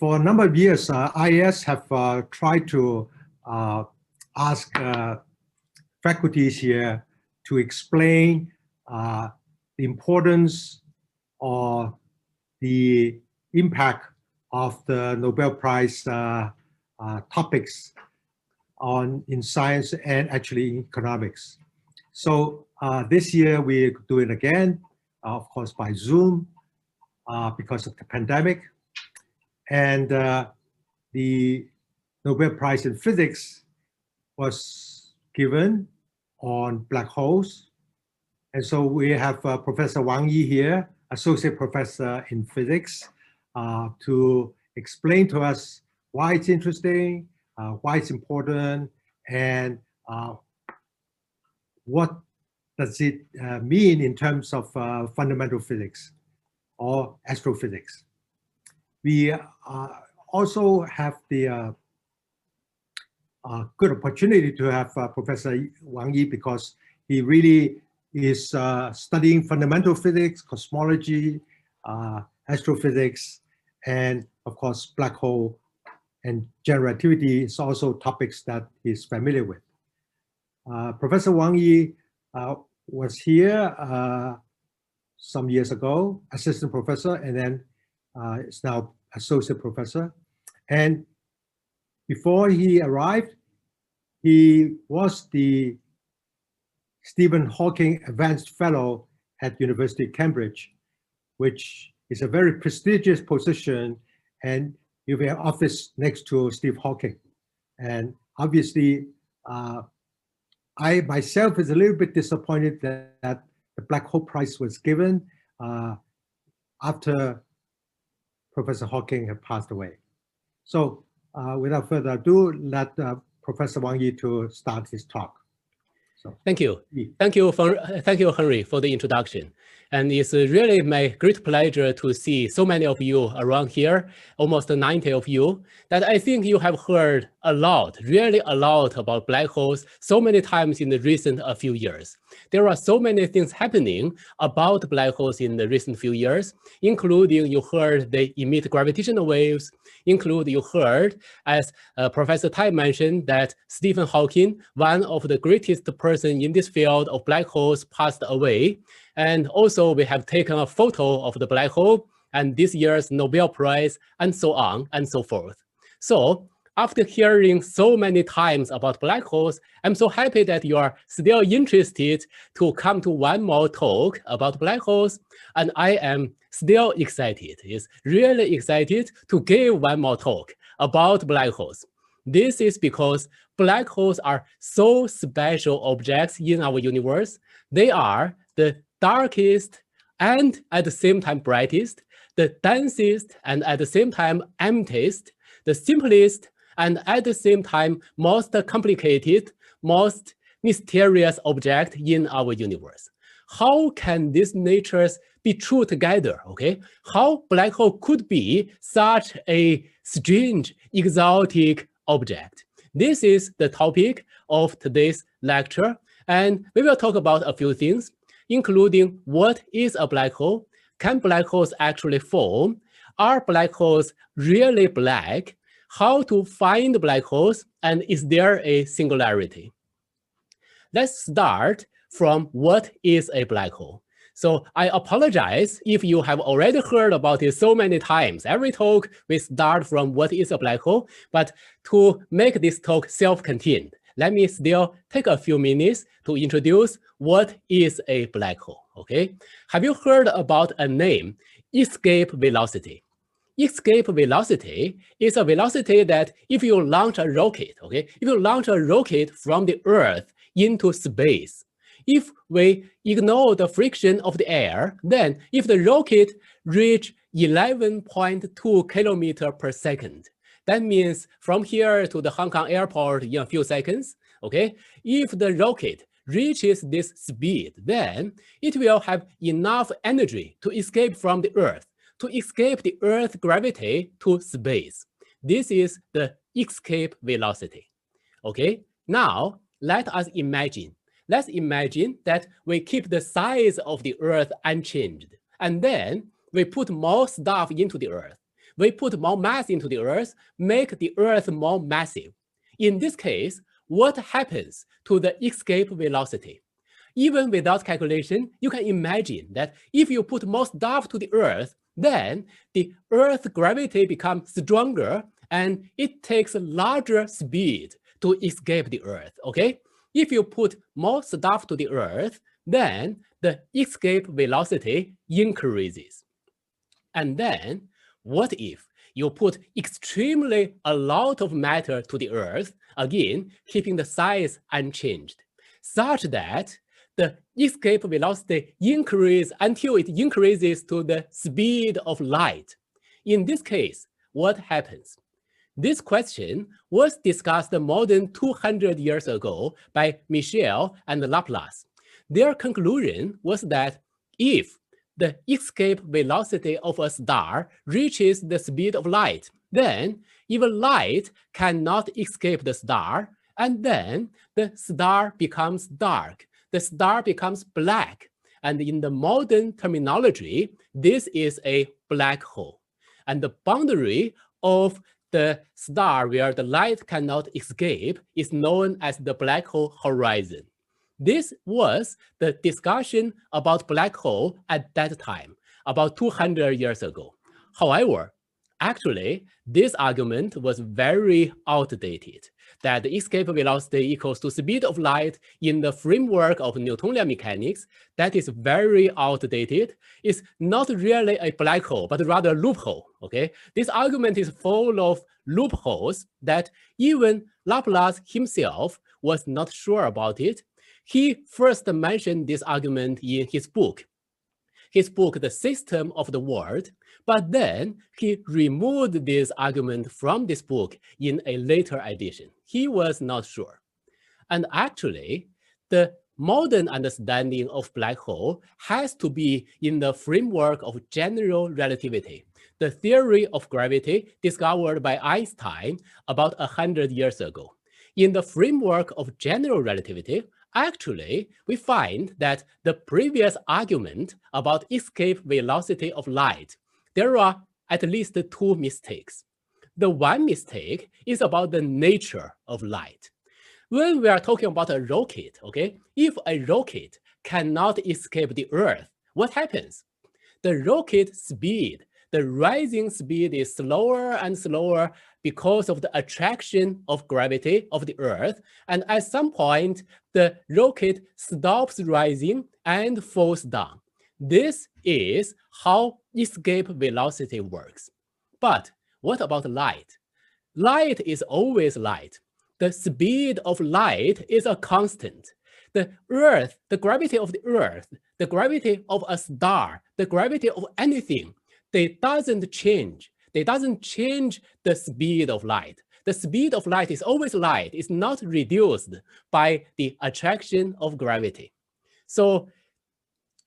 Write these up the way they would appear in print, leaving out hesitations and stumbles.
For a number of years, IAS have tried to ask faculties here to explain the importance or the impact of the Nobel Prize topics in science and actually in economics. So this year we do it again, of course by Zoom because of the pandemic. And the Nobel Prize in Physics was given on black holes. And so we have Professor Wang Yi here, Associate Professor in Physics, to explain to us why it's interesting, why it's important, and what does it mean in terms of fundamental physics or astrophysics. We also have the good opportunity to have Professor Wang Yi because he really is studying fundamental physics, cosmology, astrophysics, and of course black hole and general relativity is also topics that he's familiar with. Professor Wang Yi was here some years ago, assistant professor, and then is now associate professor. And before he arrived, he was the Stephen Hawking Advanced Fellow at University of Cambridge, which is a very prestigious position, and you have an office next to Steve Hawking. And obviously, I myself is a little bit disappointed that the Black Hole Prize was given after Professor Hawking had passed away. So without further ado, let Professor Wang Yi to start his talk. So, thank you, Henry, for the introduction. And it's really my great pleasure to see so many of you around here, almost 90 of you, that I think you have heard a lot, really a lot about black holes so many times in the recent few years. There are so many things happening about black holes in the recent few years, including you heard they emit gravitational waves, you heard, as Professor Tai mentioned, that Stephen Hawking, one of the greatest person in this field of black holes, passed away. And also we have taken a photo of the black hole and this year's Nobel Prize and so on and so forth. So after hearing so many times about black holes, I'm so happy that you are still interested to come to one more talk about black holes. And I am still excited, really excited to give one more talk about black holes. This is because black holes are so special objects in our universe. They are the darkest and at the same time brightest, the densest and at the same time emptiest, the simplest and at the same time most complicated, most mysterious object in our universe. How can these natures be true together, okay? How black hole could be such a strange, exotic object? This is the topic of today's lecture, and we will talk about a few things, including what is a black hole? Can black holes actually form? Are black holes really black? How to find black holes? And is there a singularity? Let's start from what is a black hole. So I apologize if you have already heard about it so many times. Every talk we start from what is a black hole, but to make this talk self-contained, let me still take a few minutes to introduce what is a black hole, okay? Have you heard about a name, escape velocity? Escape velocity is a velocity that if you launch a rocket, okay? If you launch a rocket from the Earth into space, if we ignore the friction of the air, then if the rocket reach 11.2 kilometers per second, that means from here to the Hong Kong airport in a few seconds, okay? If the rocket reaches this speed, then it will have enough energy to escape from the Earth, to escape the Earth's gravity to space. This is the escape velocity, okay? Now, let us imagine. Let's imagine that we keep the size of the Earth unchanged, and then we put more stuff into the Earth. We put more mass into the Earth, make the Earth more massive. In this case, what happens to the escape velocity? Even without calculation, you can imagine that if you put more stuff to the Earth, then the Earth's gravity becomes stronger and it takes a larger speed to escape the Earth, okay? If you put more stuff to the Earth, then the escape velocity increases. And then what if you put extremely a lot of matter to the Earth, again, keeping the size unchanged, such that the escape velocity increases until it increases to the speed of light? In this case, what happens? This question was discussed more than 200 years ago by Michel and Laplace. Their conclusion was that if the escape velocity of a star reaches the speed of light, then even light cannot escape the star, and then the star becomes dark. The star becomes black, and in the modern terminology, this is a black hole. And the boundary of the star where the light cannot escape is known as the black hole horizon. This was the discussion about black hole at that time, about 200 years ago. However, actually, this argument was very outdated, that the escape velocity equals to speed of light in the framework of Newtonian mechanics. That is very outdated. It's not really a black hole, but rather a loophole, okay? This argument is full of loopholes that even Laplace himself was not sure about it. He first mentioned this argument in his book, The System of the World, but then he removed this argument from this book in a later edition. He was not sure. And actually, the modern understanding of black hole has to be in the framework of general relativity, the theory of gravity discovered by Einstein about 100 years ago. In the framework of general relativity, actually, we find that the previous argument about escape velocity of light, there are at least two mistakes. The one mistake is about the nature of light. When we are talking about a rocket, okay, if a rocket cannot escape the Earth, what happens? The rocket speed, the rising speed is slower and slower because of the attraction of gravity of the Earth. And at some point, the rocket stops rising and falls down. This is how escape velocity works. But what about light? Light is always light. The speed of light is a constant. The Earth, the gravity of the Earth, the gravity of a star, the gravity of anything, they doesn't change. They doesn't change the speed of light. The speed of light is always light. It's not reduced by the attraction of gravity. So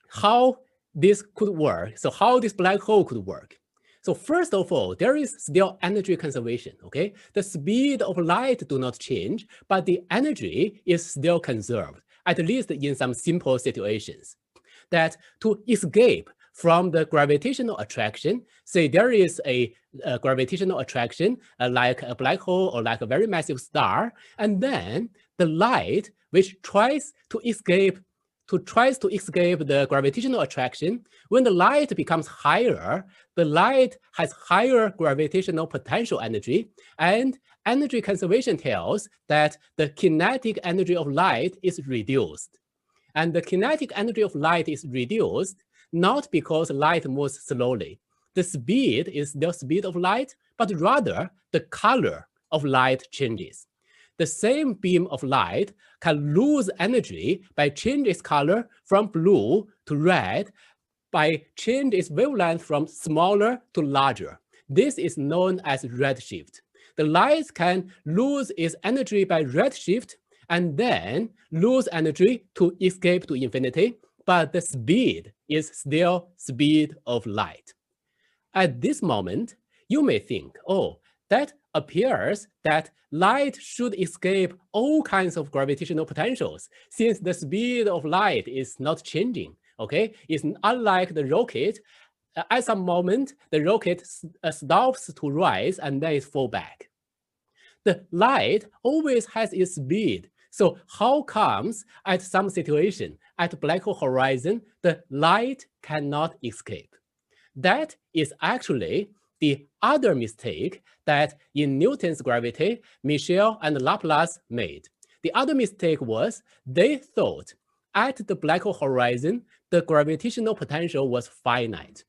how this could work? So how this black hole could work? So first of all, there is still energy conservation, okay? The speed of light do not change, but the energy is still conserved, at least in some simple situations. That to escape from the gravitational attraction, say there is a gravitational attraction like a black hole or like a very massive star, and then the light which tries to escape the gravitational attraction, when the light becomes higher, the light has higher gravitational potential energy, and energy conservation tells that the kinetic energy of light is reduced. And the kinetic energy of light is reduced not because light moves slowly. The speed is the speed of light, but rather the color of light changes. The same beam of light can lose energy by changing its color from blue to red, by changing its wavelength from smaller to larger. This is known as redshift. The light can lose its energy by redshift and then lose energy to escape to infinity, but the speed is still speed of light. At this moment, you may think, oh, that appears that light should escape all kinds of gravitational potentials since the speed of light is not changing, okay? It's unlike the rocket. at some moment, the rocket stops to rise and then it falls back. The light always has its speed. So how comes at some situation, at black hole horizon, the light cannot escape? That is actually the other mistake that in Newton's gravity, Michel and Laplace made. The other mistake was they thought at the black hole horizon, the gravitational potential was finite.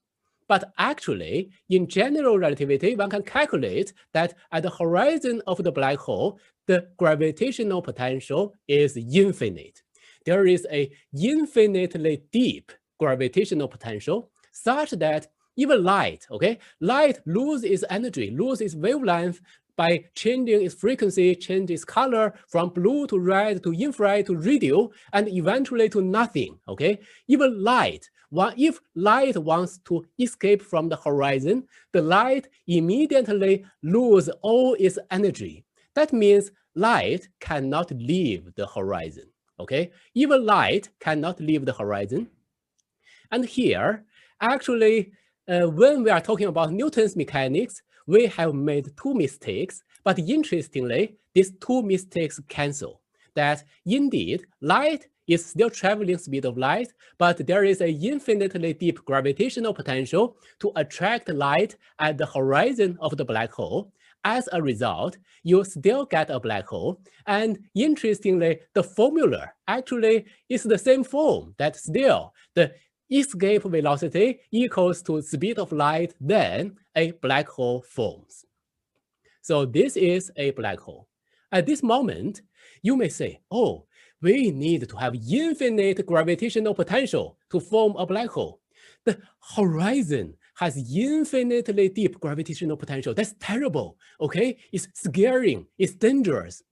But actually, in general relativity, one can calculate that at the horizon of the black hole, the gravitational potential is infinite. There is an infinitely deep gravitational potential such that even light, okay, light loses its energy, loses its wavelength by changing its frequency, change its color from blue to red to infrared to radio, and eventually to nothing, okay? Even light, if light wants to escape from the horizon, the light immediately loses all its energy. That means light cannot leave the horizon, okay? Even light cannot leave the horizon. And here, actually, when we are talking about Newton's mechanics, we have made two mistakes, but interestingly, these two mistakes cancel. That indeed, light is still traveling speed of light, but there is an infinitely deep gravitational potential to attract light at the horizon of the black hole. As a result, you still get a black hole. And interestingly, the formula actually is the same form, that still the escape velocity equals to speed of light, then a black hole forms. So this is a black hole. At this moment, you may say, oh, we need to have infinite gravitational potential to form a black hole. The horizon has infinitely deep gravitational potential. That's terrible, okay? It's scaring, it's dangerous.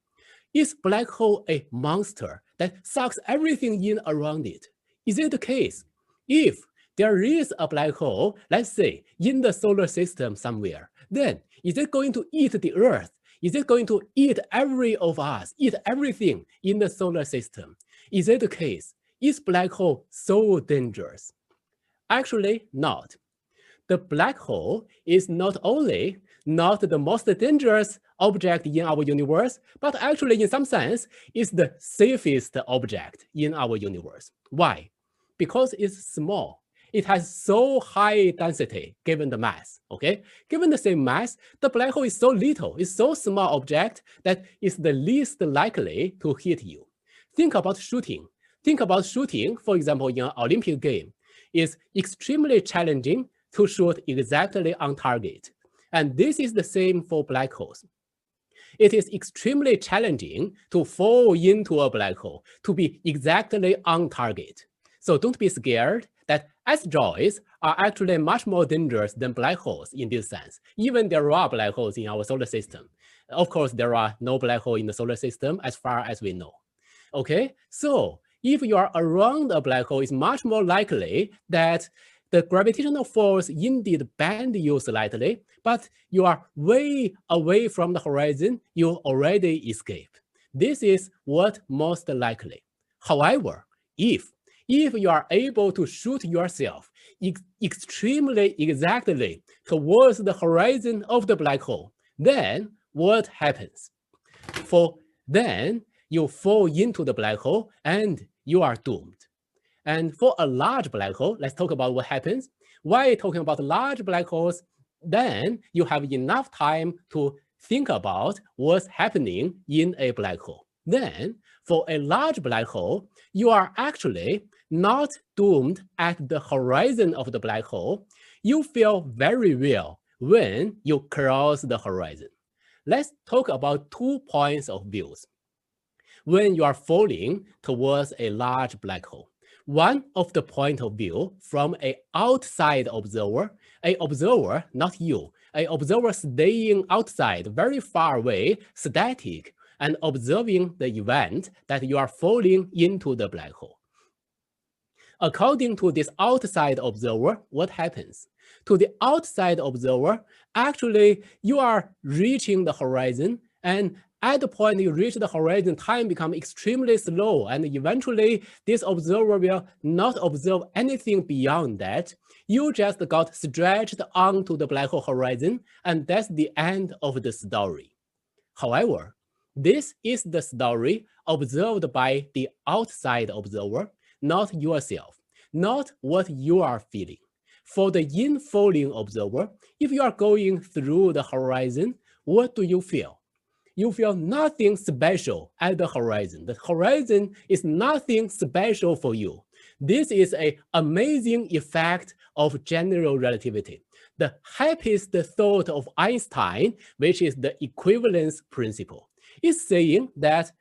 Is black hole a monster that sucks everything in around it? Is it the case? If there is a black hole, let's say, in the solar system somewhere, then is it going to eat the Earth? Is it going to eat every of us, eat everything in the solar system? Is it the case? Is black hole so dangerous? Actually, not. The black hole is not only not the most dangerous object in our universe, but actually, in some sense, is the safest object in our universe. Why? Because it's small. It has so high density given the mass, okay? Given the same mass, the black hole is so little, it's so small object that it's the least likely to hit you. Think about shooting. Think about shooting, for example, in an Olympic game. It's extremely challenging to shoot exactly on target. And this is the same for black holes. It is extremely challenging to fall into a black hole, to be exactly on target. So don't be scared that asteroids are actually much more dangerous than black holes in this sense. Even there are black holes in our solar system. Of course, there are no black hole in the solar system as far as we know. Okay, so if you are around a black hole, it's much more likely that the gravitational force indeed bend you slightly, but you are way away from the horizon, you already escape. This is what most likely. However, if you are able to shoot yourself extremely exactly towards the horizon of the black hole, then what happens? Then you fall into the black hole and you are doomed. And for a large black hole, let's talk about what happens. While talking about large black holes, then you have enough time to think about what's happening in a black hole. Then, for a large black hole, you are actually not doomed at the horizon of the black hole. You feel very well when you cross the horizon. Let's talk about 2 points of views when you are falling towards a large black hole. One of the point of view from an outside observer, not you, an observer staying outside, very far away, static, and observing the event that you are falling into the black hole. According to this outside observer, what happens? To the outside observer, actually, you are reaching the horizon, and at the point you reach the horizon, time becomes extremely slow, and eventually this observer will not observe anything beyond that. You just got stretched onto the black hole horizon, and that's the end of the story. However, this is the story observed by the outside observer, not yourself, not what you are feeling. For the infalling observer, if you are going through the horizon, what do you feel? You feel nothing special at the horizon. The horizon is nothing special for you. This is an amazing effect of general relativity. The happiest thought of Einstein, which is the equivalence principle, is saying that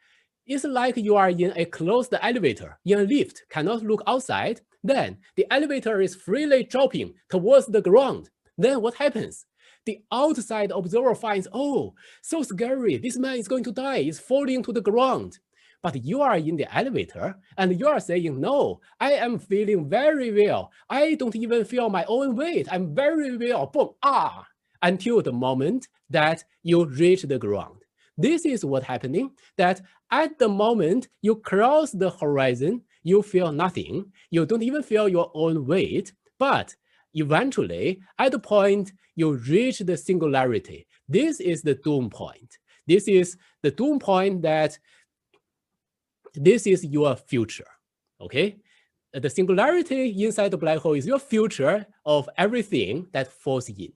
it's like you are in a closed elevator, in a lift, cannot look outside. Then the elevator is freely dropping towards the ground. Then what happens? The outside observer finds, oh, so scary, this man is going to die, he's falling to the ground. But you are in the elevator and you are saying, no, I am feeling very well. I don't even feel my own weight. I'm very well, boom, until the moment that you reach the ground. This is what's happening, that at the moment you cross the horizon, you feel nothing. You don't even feel your own weight, but eventually, at the point you reach the singularity, this is the doom point. This is the doom point that this is your future, okay? The singularity inside the black hole is your future of everything that falls in.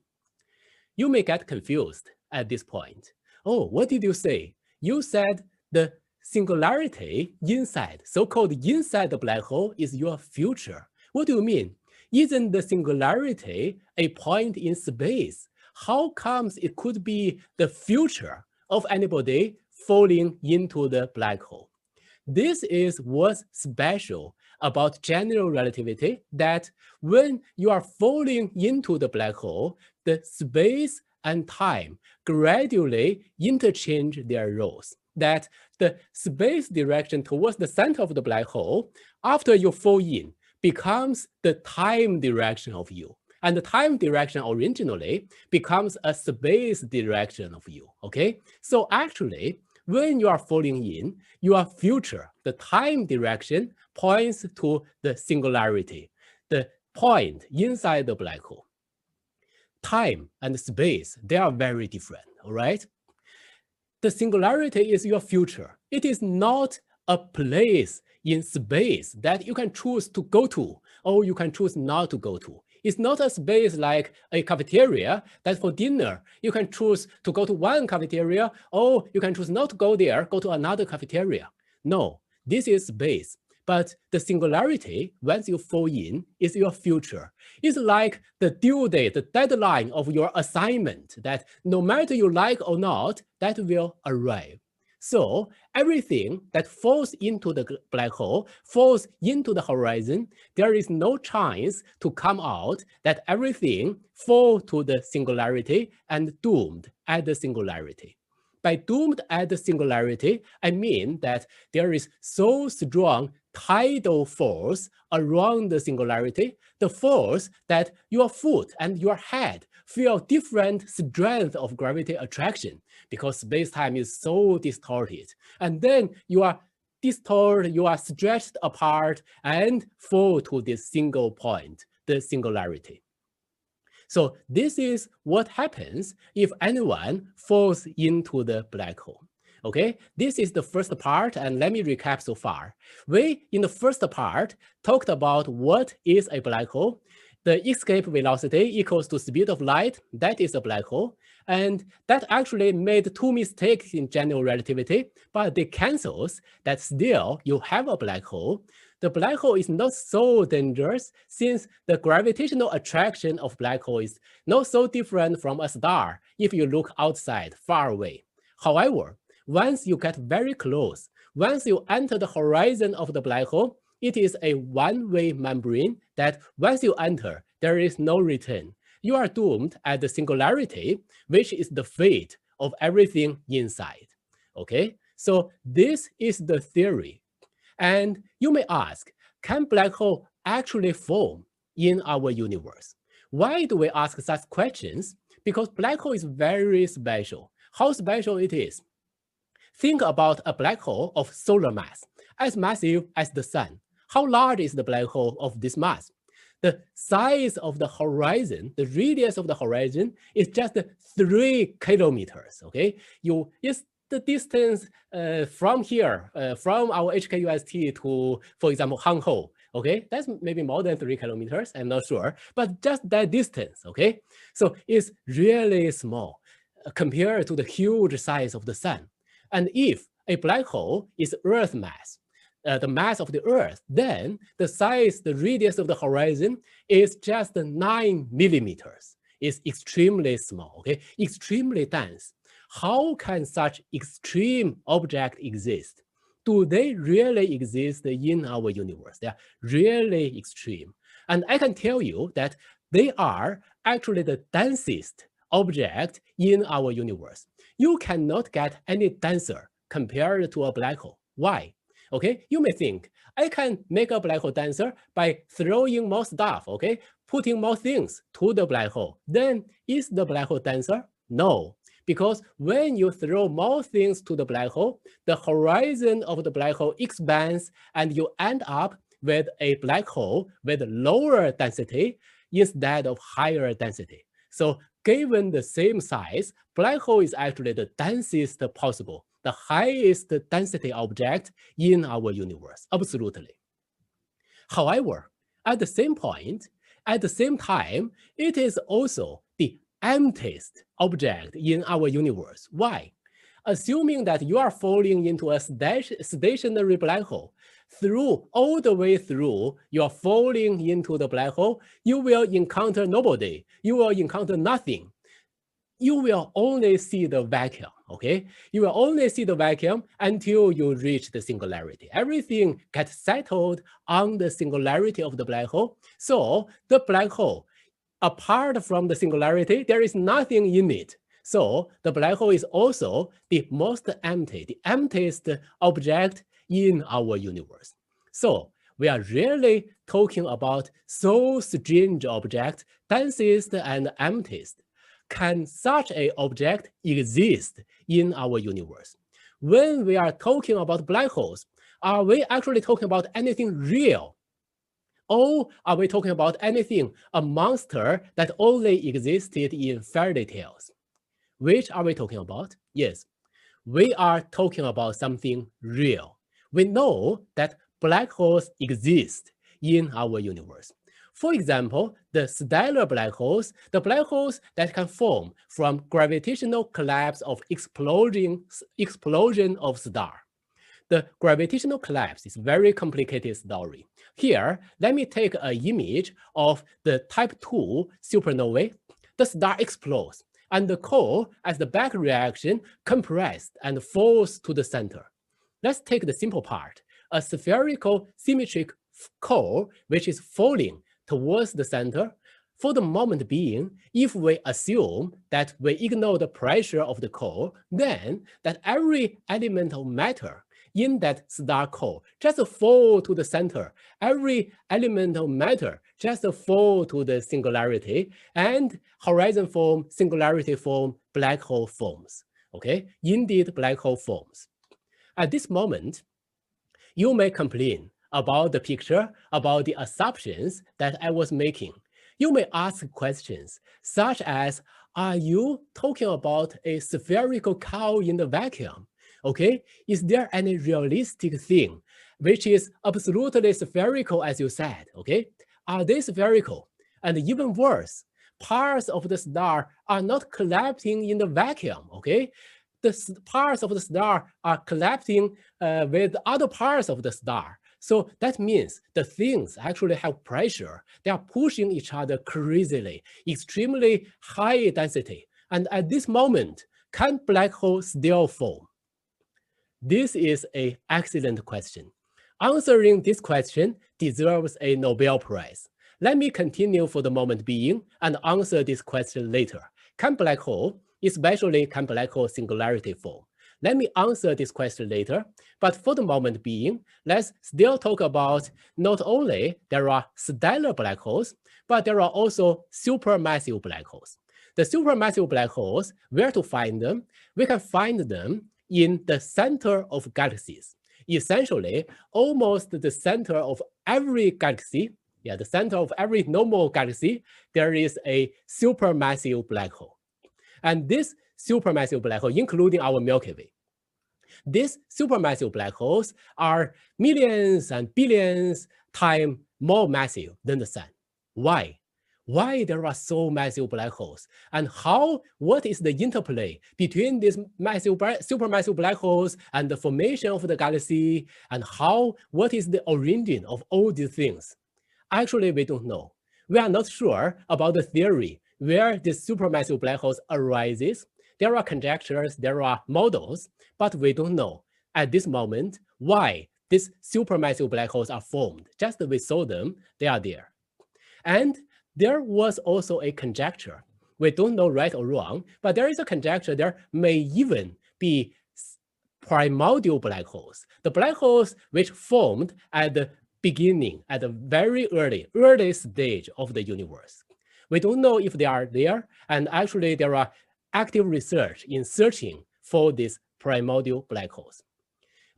You may get confused at this point. Oh, what did you say? You said the singularity inside, so-called inside the black hole, is your future. What do you mean? Isn't the singularity a point in space? How comes it could be the future of anybody falling into the black hole? This is what's special about general relativity, that when you are falling into the black hole, the space and time gradually interchange their roles. That the space direction towards the center of the black hole, after you fall in, becomes the time direction of you. And the time direction originally becomes a space direction of you, okay? So actually, when you are falling in, your future, the time direction, points to the singularity, the point inside the black hole. Time and space, they are very different, all right? The singularity is your future. It is not a place in space that you can choose to go to, or you can choose not to go to. It's not a space like a cafeteria that for dinner, you can choose to go to one cafeteria, or you can choose not to go there, go to another cafeteria. No, this is space. But the singularity, once you fall in, is your future. It's like the due date, the deadline of your assignment, that no matter you like or not, that will arrive. So everything that falls into the black hole falls into the horizon. There is no chance to come out, that everything falls to the singularity and doomed at the singularity. By doomed at the singularity, I mean that there is so strong tidal force around the singularity, the force that your foot and your head feel different strength of gravity attraction, because space-time is so distorted. And then you are distorted, you are stretched apart and fall to this single point, the singularity. So this is what happens if anyone falls into the black hole. Okay, this is the first part, and let me recap so far. We, in the first part, talked about what is a black hole. The escape velocity equals to speed of light, that is a black hole. And that actually made two mistakes in general relativity, but they cancels that still you have a black hole. The black hole is not so dangerous since the gravitational attraction of black hole is not so different from a star if you look outside, far away. However, once you get very close, once you enter the horizon of the black hole, it is a one-way membrane that once you enter, there is no return. You are doomed at the singularity, which is the fate of everything inside. Okay, so this is the theory. And you may ask, can black hole actually form in our universe? Why do we ask such questions? Because black hole is very special. How special it is? Think about a black hole of solar mass, as massive as the sun. How large is the black hole of this mass? The size of the horizon, the radius of the horizon is just 3 kilometers, okay? It's the distance from here, from our HKUST to, for example, Hang Ho, okay? That's maybe more than 3 kilometers, I'm not sure, but just that distance, okay? So it's really small compared to the huge size of the sun. And if a black hole is Earth mass, the mass of the Earth, then the size, the radius of the horizon is just 9 millimeters. It's extremely small, okay? Extremely dense. How can such extreme object exist? Do they really exist in our universe? They are really extreme. And I can tell you that they are actually the densest object in our universe. You cannot get any denser compared to a black hole. Why? Okay, you may think, I can make a black hole denser by throwing more stuff, okay? Putting more things to the black hole. Then is the black hole denser? No, because when you throw more things to the black hole, the horizon of the black hole expands and you end up with a black hole with lower density instead of higher density. So given the same size, black hole is actually the densest possible, the highest density object in our universe, absolutely. However, at the same point, at the same time, it is also the emptiest object in our universe. Why? Assuming that you are falling into a stationary black hole, all the way through, you are falling into the black hole, you will encounter nobody. You will encounter nothing. You will only see the vacuum, okay? You will only see the vacuum until you reach the singularity. Everything gets settled on the singularity of the black hole. So the black hole, apart from the singularity, there is nothing in it. So the black hole is also the most empty, the emptiest object in our universe. So we are really talking about so strange object, densest and emptiest. Can such an object exist in our universe? When we are talking about black holes, are we actually talking about anything real? Or are we talking about anything, a monster that only existed in fairy tales? Which are we talking about? Yes, we are talking about something real. We know that black holes exist in our universe. For example, the stellar black holes, the black holes that can form from gravitational collapse of explosion of star. The gravitational collapse is a very complicated story. Here, let me take an image of the type 2 supernovae. The star explodes, and the core, as the back reaction, compressed and falls to the center. Let's take the simple part, a spherical symmetric core which is falling towards the center. For the moment being, if we assume that we ignore the pressure of the core, then that every element of matter in that star core just fall to the center. Every element of matter just fall to the singularity, and horizon form, singularity form, black hole forms. Okay, indeed black hole forms. At this moment, you may complain about the picture, about the assumptions that I was making. You may ask questions such as, are you talking about a spherical cow in the vacuum? Okay, is there any realistic thing which is absolutely spherical as you said, okay? Are they spherical? And even worse, parts of the star are not collapsing in the vacuum, okay? The parts of the star are collapsing with other parts of the star. So that means the things actually have pressure. They are pushing each other crazily, extremely high density. And at this moment, can black holes still form? This is an excellent question. Answering this question deserves a Nobel Prize. Let me continue for the moment being and answer this question later. Can black hole, especially can black hole singularity form? Let me answer this question later, but for the moment being, let's still talk about not only there are stellar black holes, but there are also supermassive black holes. The supermassive black holes, where to find them? We can find them in the center of galaxies. Essentially, almost the center of every galaxy, the center of every normal galaxy, there is a supermassive black hole. And this supermassive black hole, including our Milky Way, these supermassive black holes are millions and billions times more massive than the sun. Why? Why there are so massive black holes? And what is the interplay between these supermassive black holes and the formation of the galaxy? And what is the origin of all these things? Actually, we don't know. We are not sure about the theory where these supermassive black holes arises. There are conjectures, there are models, but we don't know at this moment why these supermassive black holes are formed. Just we saw them, they are there. And there was also a conjecture. We don't know right or wrong, but there is a conjecture there may even be primordial black holes. The black holes which formed at the beginning, at the very early stage of the universe. We don't know if they are there, and actually there are active research in searching for these primordial black holes.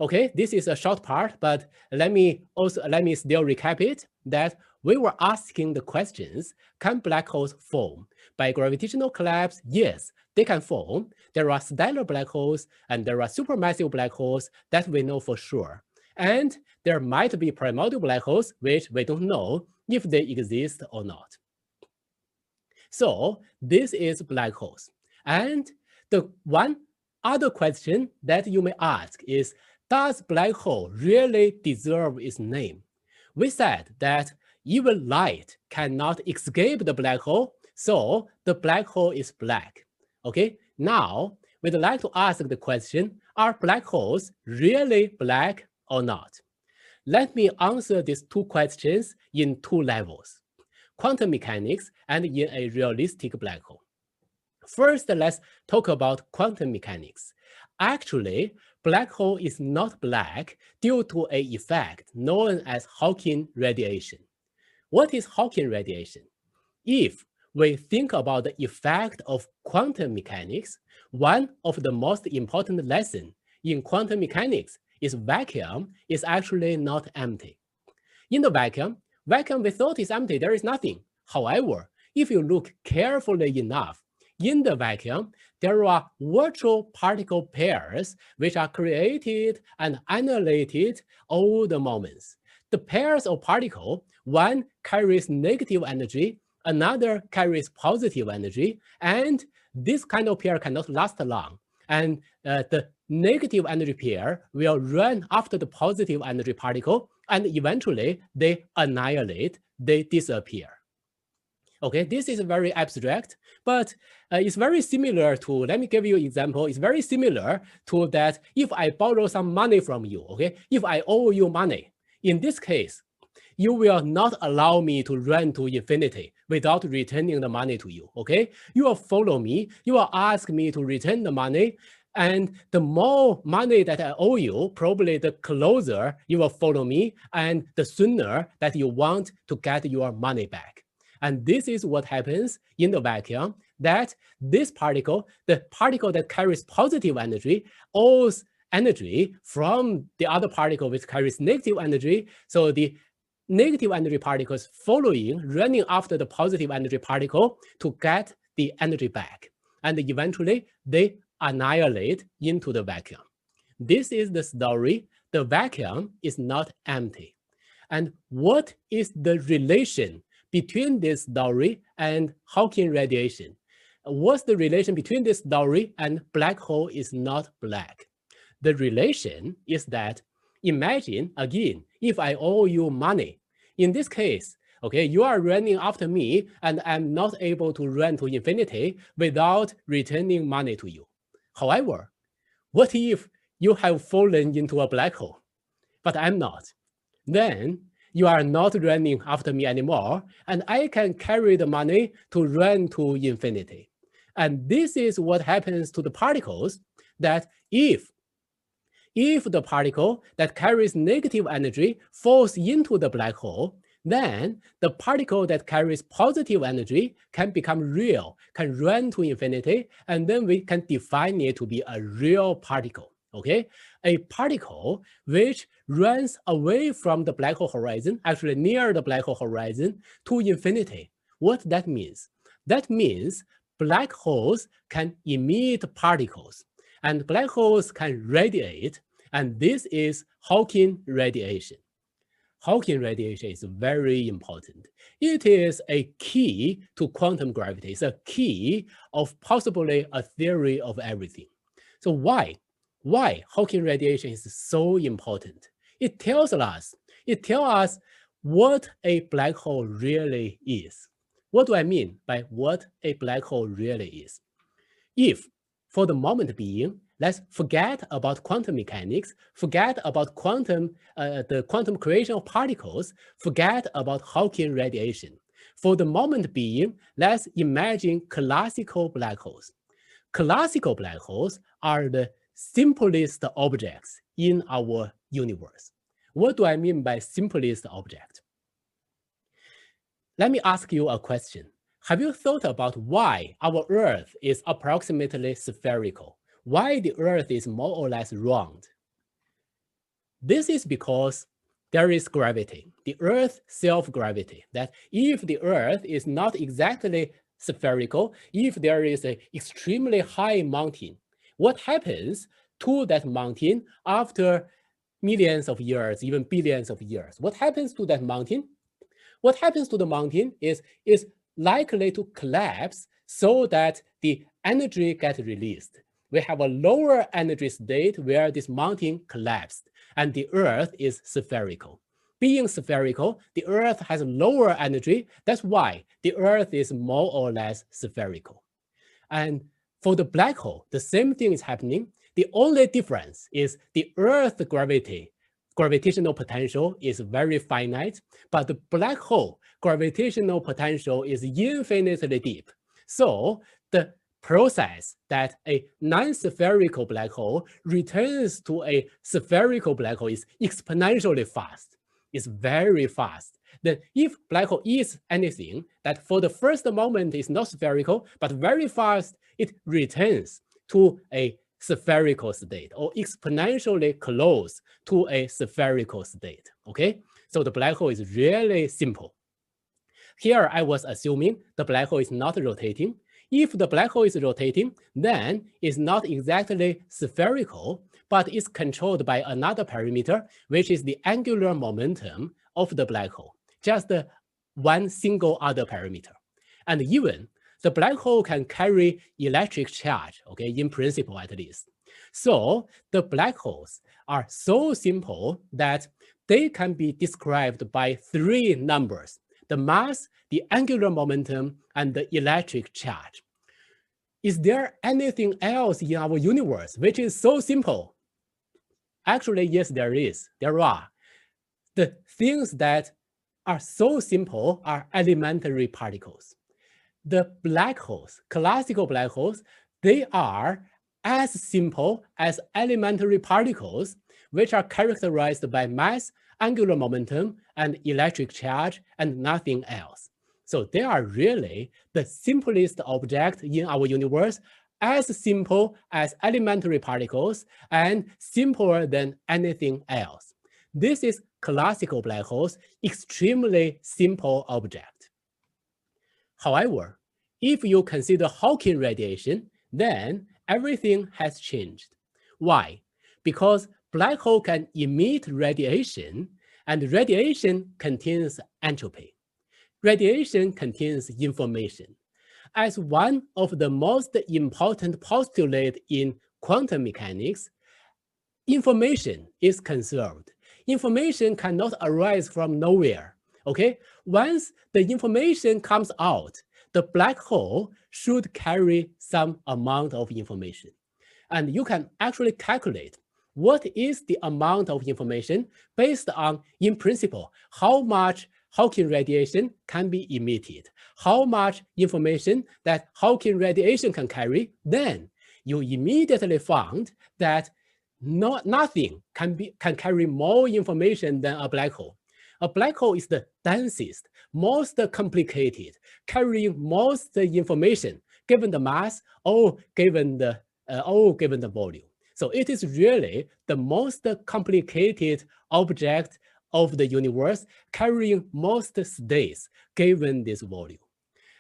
Okay, this is a short part, but let me still recap it, that we were asking the questions, can black holes form? By gravitational collapse, yes, they can form. There are stellar black holes and there are supermassive black holes that we know for sure. And there might be primordial black holes, which we don't know if they exist or not. So this is black holes. And the one other question that you may ask is, does black hole really deserve its name? We said that even light cannot escape the black hole, so the black hole is black. Okay, now we'd like to ask the question, are black holes really black or not? Let me answer these two questions in two levels, quantum mechanics and in a realistic black hole. First, let's talk about quantum mechanics. Actually, black hole is not black due to an effect known as Hawking radiation. What is Hawking radiation? If we think about the effect of quantum mechanics, one of the most important lessons in quantum mechanics is vacuum is actually not empty. In the vacuum we thought is empty, there is nothing. However, if you look carefully enough, in the vacuum, there are virtual particle pairs which are created and annihilated all the moments. The pairs of particles, one carries negative energy, another carries positive energy, and this kind of pair cannot last long. And the negative energy pair will run after the positive energy particle, and eventually they annihilate, they disappear. Okay, this is very abstract, but it's very similar to, let me give you an example, it's very similar to that if I borrow some money from you, okay, if I owe you money, in this case, you will not allow me to run to infinity without returning the money to you, okay? You will follow me, you will ask me to return the money, and the more money that I owe you, probably the closer you will follow me, and the sooner that you want to get your money back. And this is what happens in the vacuum, that this particle, the particle that carries positive energy, owes energy from the other particle which carries negative energy. So the negative energy particles following, running after the positive energy particle to get the energy back. And eventually they annihilate into the vacuum. This is the story. The vacuum is not empty. And what is the relation between this story and Hawking radiation? What's the relation between this story and black hole is not black? The relation is that, imagine again, if I owe you money, in this case, okay, you are running after me and I'm not able to run to infinity without returning money to you. However, what if you have fallen into a black hole, but I'm not? Then you are not running after me anymore, and I can carry the money to run to infinity. And this is what happens to the particles, that if the particle that carries negative energy falls into the black hole, then the particle that carries positive energy can become real, can run to infinity, and then we can define it to be a real particle. okay? A particle which runs away from the black hole horizon, actually near the black hole horizon, to infinity. What that means? That means black holes can emit particles, and black holes can radiate, and this is Hawking radiation. Hawking radiation is very important. It is a key to quantum gravity. It's a key of possibly a theory of everything. So why Hawking radiation is so important? It tells us what a black hole really is. What do I mean by what a black hole really is? If, for the moment being, let's forget about quantum mechanics, forget about the quantum creation of particles, forget about Hawking radiation. For the moment being, let's imagine classical black holes. Classical black holes are the simplest objects in our universe. What do I mean by simplest object? Let me ask you a question. Have you thought about why our Earth is approximately spherical? Why the Earth is more or less round? This is because there is gravity, the Earth's self-gravity, that if the Earth is not exactly spherical, if there is an extremely high mountain, what happens to that mountain after millions of years, even billions of years? What happens to that mountain? What happens to the mountain is likely to collapse so that the energy gets released. We have a lower energy state where this mountain collapsed, and the Earth is spherical. Being spherical, the Earth has lower energy. That's why the Earth is more or less spherical. And for the black hole, the same thing is happening. The only difference is the Earth's gravitational potential is very finite, but the black hole gravitational potential is infinitely deep. So the process that a non-spherical black hole returns to a spherical black hole is exponentially fast. It's very fast. Then if black hole is anything that for the first moment is not spherical, but very fast, it returns to a spherical state or exponentially close to a spherical state, okay? So the black hole is really simple. Here I was assuming the black hole is not rotating. If the black hole is rotating, then it's not exactly spherical, but it's controlled by another parameter, which is the angular momentum of the black hole, just one single other parameter. And even the black hole can carry electric charge, okay, in principle at least. So the black holes are so simple that they can be described by three numbers: the mass, the angular momentum, and the electric charge. Is there anything else in our universe which is so simple? Actually, yes, there is. There are. The things that are so simple are elementary particles. The black holes, classical black holes, they are as simple as elementary particles, which are characterized by mass, angular momentum, and electric charge, and nothing else. So they are really the simplest object in our universe, as simple as elementary particles and simpler than anything else. This is classical black holes, extremely simple object. However, if you consider Hawking radiation, then everything has changed. Why? Because black hole can emit radiation, and radiation contains entropy. Radiation contains information. As one of the most important postulates in quantum mechanics, information is conserved. Information cannot arise from nowhere, okay? Once the information comes out, the black hole should carry some amount of information. And you can actually calculate what is the amount of information based on, in principle, how much Hawking radiation can be emitted, how much information that Hawking radiation can carry. Then you immediately found that nothing can carry more information than a black hole. A black hole is the densest, most complicated, carrying most information given the mass or given the volume. So it is really the most complicated object of the universe, carrying most states given this volume.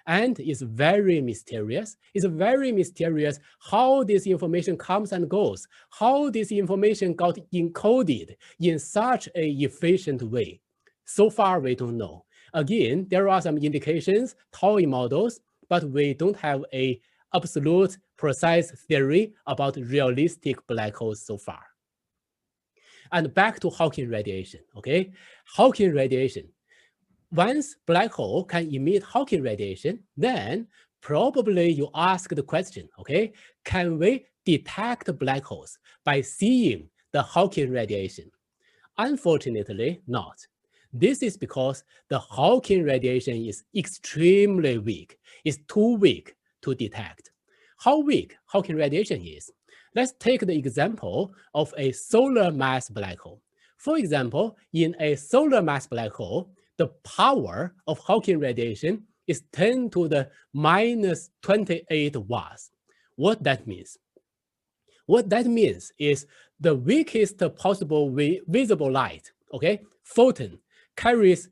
And it's very mysterious. It's very mysterious how this information comes and goes, how this information got encoded in such an efficient way. So far, we don't know. Again, there are some indications, towing models, but we don't have an absolute precise theory about realistic black holes so far. And back to Hawking radiation, okay? Hawking radiation. Once black hole can emit Hawking radiation, then probably you ask the question, okay, can we detect black holes by seeing the Hawking radiation? Unfortunately, not. This is because the Hawking radiation is extremely weak. It's too weak to detect. How weak Hawking radiation is? Let's take the example of a solar mass black hole. For example, in a solar mass black hole, the power of Hawking radiation is 10 to the minus 28 watts. What that means? What that means is the weakest possible visible light, okay, photon, carries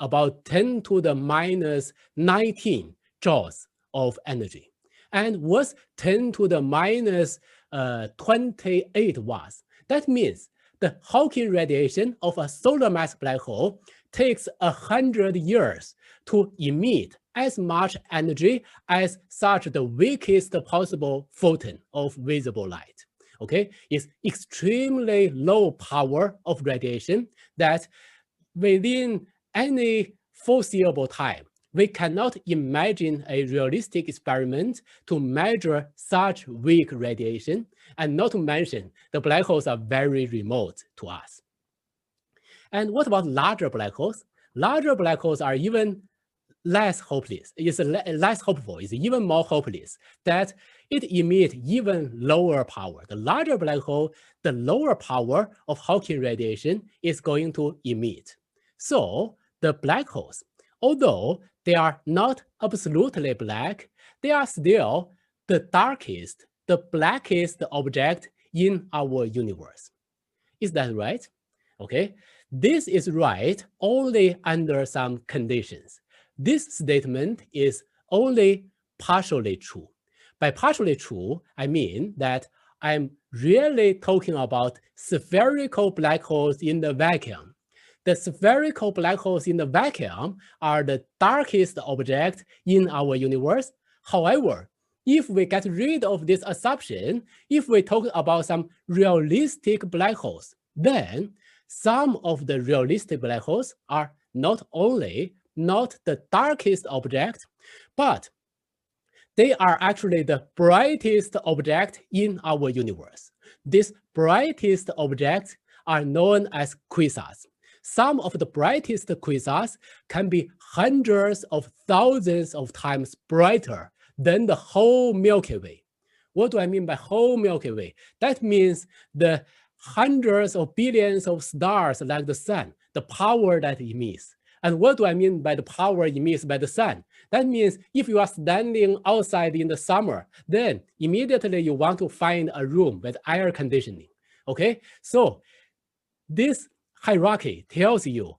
about 10 to the minus 19 joules of energy. And what's 10 to the minus 28 watts? That means the Hawking radiation of a solar mass black hole takes 100 years to emit as much energy as such the weakest possible photon of visible light. Okay, it's extremely low power of radiation that within any foreseeable time, we cannot imagine a realistic experiment to measure such weak radiation, and not to mention the black holes are very remote to us. And what about larger black holes? Larger black holes are even less hopeless. It's less hopeful. It's even more hopeless that it emits even lower power. The larger black hole, the lower power of Hawking radiation is going to emit. So the black holes, although they are not absolutely black, they are still the darkest, the blackest object in our universe. Is that right? Okay. This is right only under some conditions. This statement is only partially true. By partially true, I mean that I'm really talking about spherical black holes in the vacuum. The spherical black holes in the vacuum are the darkest object in our universe. However, if we get rid of this assumption, if we talk about some realistic black holes, then some of the realistic black holes are not only not the darkest object, but they are actually the brightest object in our universe. These brightest objects are known as quasars. Some of the brightest quasars can be hundreds of thousands of times brighter than the whole Milky Way. What do I mean by whole Milky Way? That means the hundreds of billions of stars like the sun, the power that it emits. And what do I mean by the power emitted by the sun? That means if you are standing outside in the summer, then immediately you want to find a room with air conditioning. Okay, so this hierarchy tells you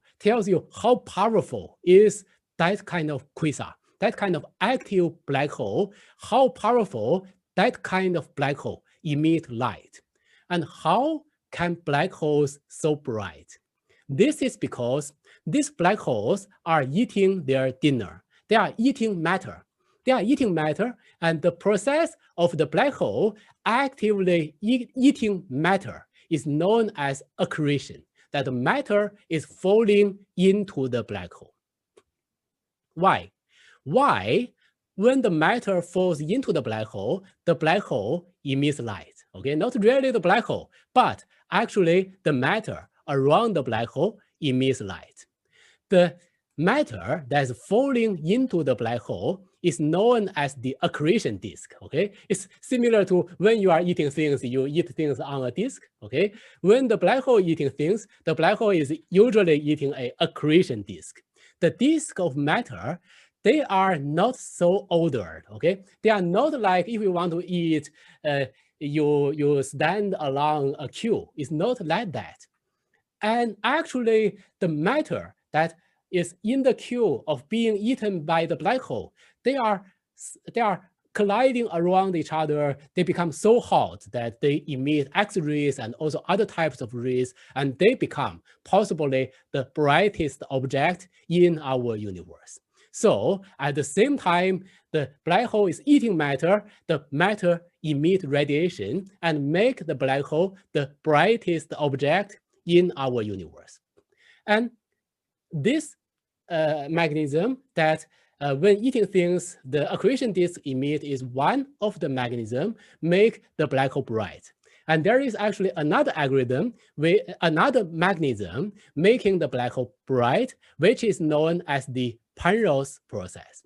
how powerful is that kind of quasar, that kind of active black hole, how powerful that kind of black hole emit light, and how can black holes so bright? This is because these black holes are eating their dinner. They are eating matter. They are eating matter, and the process of the black hole actively eating matter is known as accretion, that the matter is falling into the black hole. Why? Why? When the matter falls into the black hole emits light. Okay, not really the black hole, but actually the matter around the black hole emits light. The matter that's falling into the black hole is known as the accretion disk. Okay, it's similar to when you are eating things, you eat things on a disk. Okay, when the black hole eating things, the black hole is usually eating an accretion disk. The disk of matter, they are not so ordered. Okay, they are not like if you want to eat you stand along a queue. It's not like that. And actually, the matter that is in the queue of being eaten by the black hole, they are colliding around each other. They become so hot that they emit X-rays and also other types of rays, and they become possibly the brightest object in our universe. So at the same time, the black hole is eating matter, the matter emit radiation and make the black hole the brightest object in our universe. And this mechanism that when eating things, the accretion disk emit is one of the mechanism make the black hole bright. And there is actually another algorithm with another mechanism making the black hole bright, which is known as the Penrose process.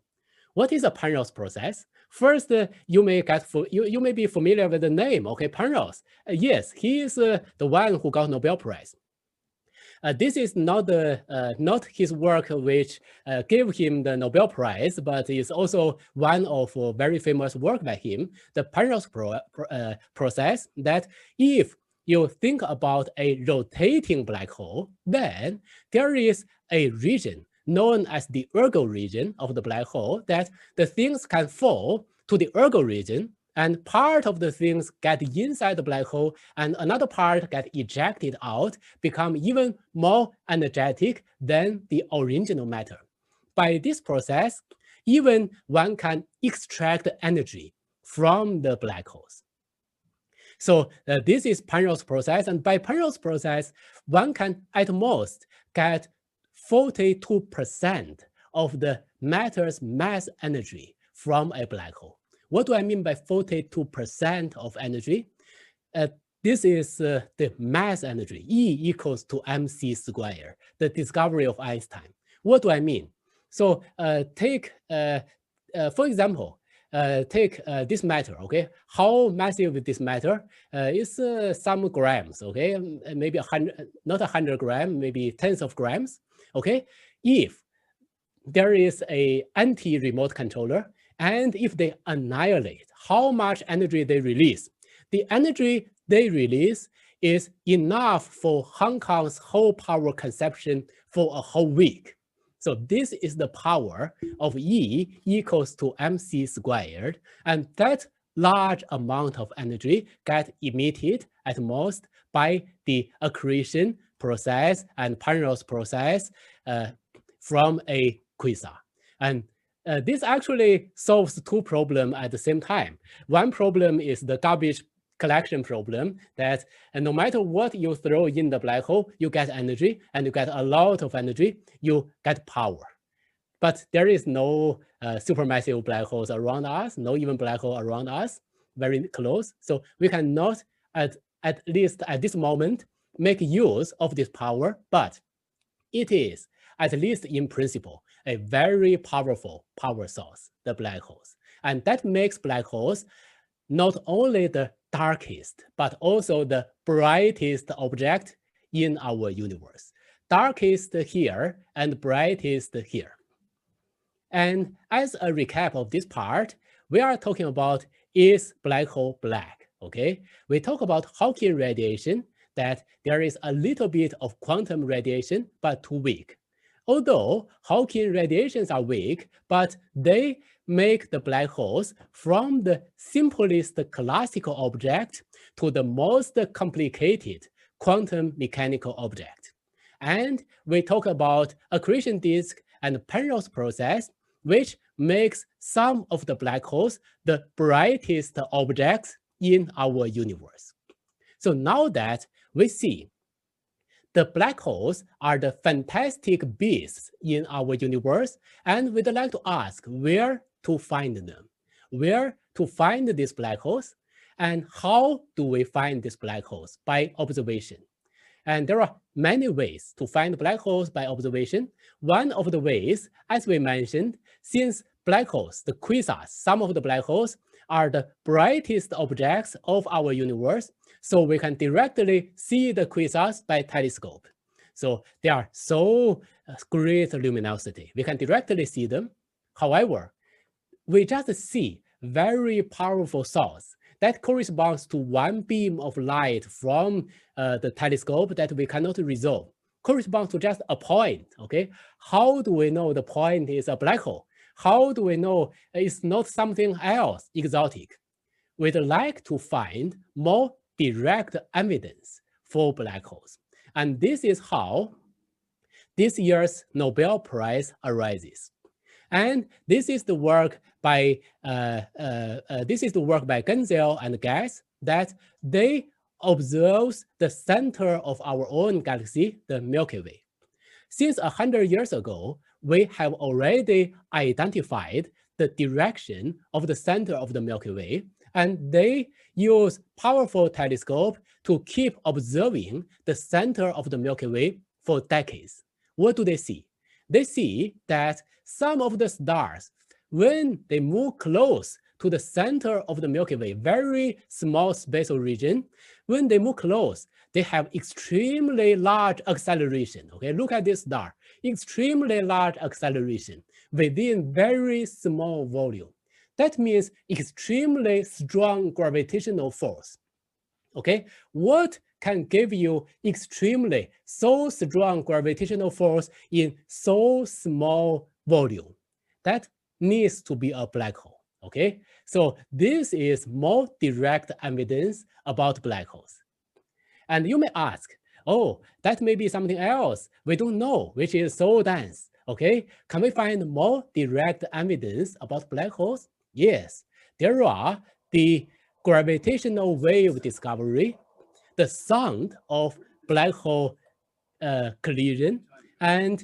What is a Penrose process? First, you may be familiar with the name, okay, Penrose. Yes, he is the one who got Nobel Prize. This is not his work which gave him the Nobel Prize, but is also one of very famous work by him, the Penrose process, that if you think about a rotating black hole, then there is a region known as the ergo region of the black hole that the things can fall to the ergo region, and part of the things get inside the black hole and another part get ejected out, become even more energetic than the original matter. By this process, even one can extract energy from the black holes. So this is Penrose process, and by Penrose process, one can at most get 42% of the matter's mass energy from a black hole. What do I mean by 42% of energy? This is the mass energy, E equals to mc squared, the discovery of Einstein. What do I mean? So take, for example, take this matter, okay? How massive is this matter? It's some grams, okay? Maybe 100, not 100 grams, maybe tens of grams, okay? If there is a anti-remote controller, and if they annihilate how much energy they release, the energy they release is enough for Hong Kong's whole power consumption for a whole week. So this is the power of E equals to mc squared, and that large amount of energy get emitted at most by the accretion process and Penrose process from a quasar. And this actually solves two problems at the same time. One problem is the garbage collection problem, that no matter what you throw in the black hole, you get energy, and you get a lot of energy, you get power. But there is no supermassive black holes around us, no even black hole around us, very close. So we cannot, at least at this moment, make use of this power, but it is, at least in principle, a very powerful power source, the black holes. And that makes black holes not only the darkest, but also the brightest object in our universe. Darkest here and brightest here. And as a recap of this part, we are talking about, is black hole black, okay? We talk about Hawking radiation, that there is a little bit of quantum radiation, but too weak. Although Hawking radiations are weak, but they make the black holes from the simplest classical object to the most complicated quantum mechanical object. And we talk about accretion disk and Penrose process, which makes some of the black holes the brightest objects in our universe. So now that we see the black holes are the fantastic beasts in our universe, and we'd like to ask where to find them, where to find these black holes, and how do we find these black holes by observation. And there are many ways to find black holes by observation. One of the ways, as we mentioned, since black holes, the quasars, some of the black holes are the brightest objects of our universe, so we can directly see the quasars by telescope. So they are so great luminosity. We can directly see them. However, we just see very powerful source that corresponds to one beam of light from the telescope that we cannot resolve, corresponds to just a point, okay? How do we know the point is a black hole? How do we know it's not something else exotic? We'd like to find more direct evidence for black holes. And this is how this year's Nobel Prize arises. And this is the work by Genzel and Guess that they observe the center of our own galaxy, the Milky Way. Since 100 years ago, we have already identified the direction of the center of the Milky Way, and they use powerful telescope to keep observing the center of the Milky Way for decades. What do they see? They see that some of the stars, when they move close to the center of the Milky Way, very small spatial region, when they move close, they have extremely large acceleration. Okay, look at this star, extremely large acceleration within very small volume. That means extremely strong gravitational force. Okay, what can give you extremely so strong gravitational force in so small volume? That needs to be a black hole. Okay, so this is more direct evidence about black holes. And you may ask, oh, that may be something else we don't know, which is so dense. Okay, can we find more direct evidence about black holes? Yes, there are the gravitational wave discovery, the sound of black hole collision, and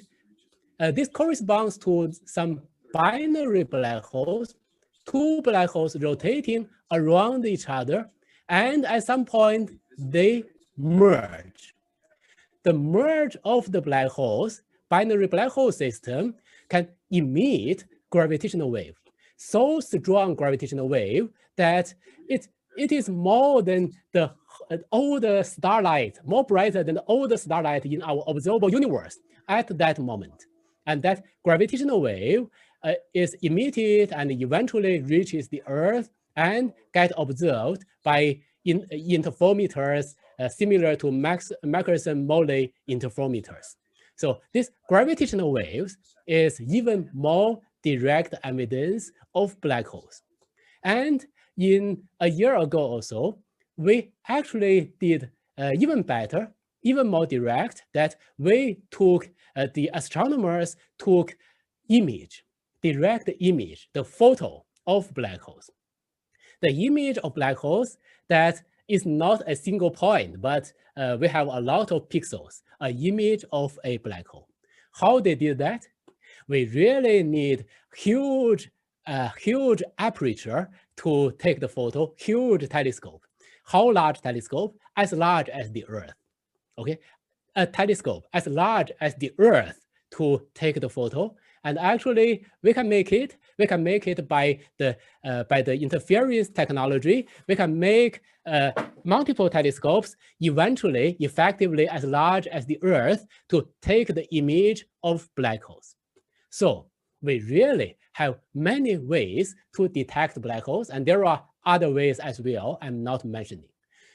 this corresponds to some binary black holes, two black holes rotating around each other, and at some point they merge. The merge of the black holes, binary black hole system, can emit gravitational wave. So strong gravitational wave that it is more than all the starlight, more brighter than all the starlight in our observable universe at that moment. And that gravitational wave is emitted and eventually reaches the Earth and get observed by interferometers similar to Michelson-Morley interferometers. So this gravitational waves is even more direct evidence of black holes. And in a year ago or so, we actually did even better, even more direct, that we took, the astronomers took direct image, the photo of black holes. The image of black holes that is not a single point, but we have a lot of pixels, an image of a black hole. How they did that? We really need huge aperture to take the photo, huge telescope. How large telescope? As large as the Earth, okay? A telescope as large as the Earth to take the photo. And actually, we can make it by the interference technology. We can make multiple telescopes eventually effectively as large as the Earth to take the image of black holes. So we really have many ways to detect black holes, and there are other ways as well I'm not mentioning.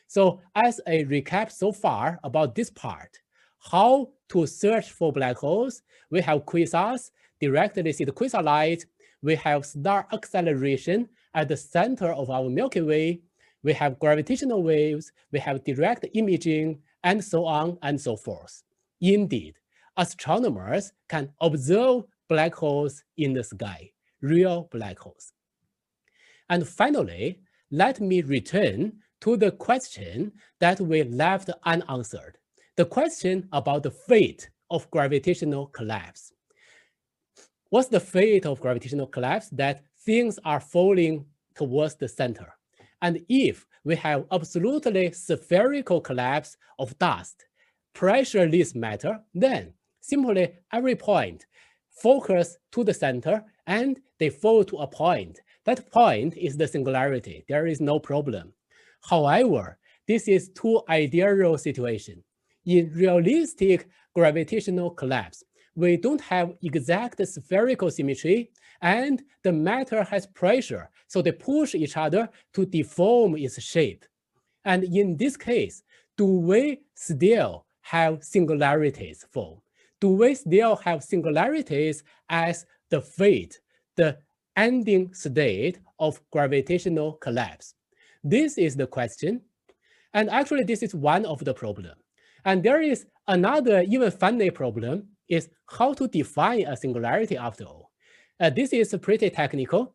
So as a recap so far about this part, how to search for black holes, we have quasars, directly see the quasar light. We have star acceleration at the center of our Milky Way. We have gravitational waves. We have direct imaging, and so on and so forth. Indeed, astronomers can observe black holes in the sky, real black holes. And finally, let me return to the question that we left unanswered, the question about the fate of gravitational collapse. What's the fate of gravitational collapse? That things are falling towards the center. And if we have absolutely spherical collapse of dust, pressureless matter, then simply every point focus to the center and they fall to a point. That point is the singularity. There is no problem. However, this is too ideal situation. In realistic gravitational collapse, we don't have exact spherical symmetry, and the matter has pressure, so they push each other to deform its shape. And in this case, do we still have singularities form? Do we still have singularities as the fate, the ending state of gravitational collapse? This is the question. And actually, this is one of the problems. And there is another even funny problem is how to define a singularity after all. This is pretty technical.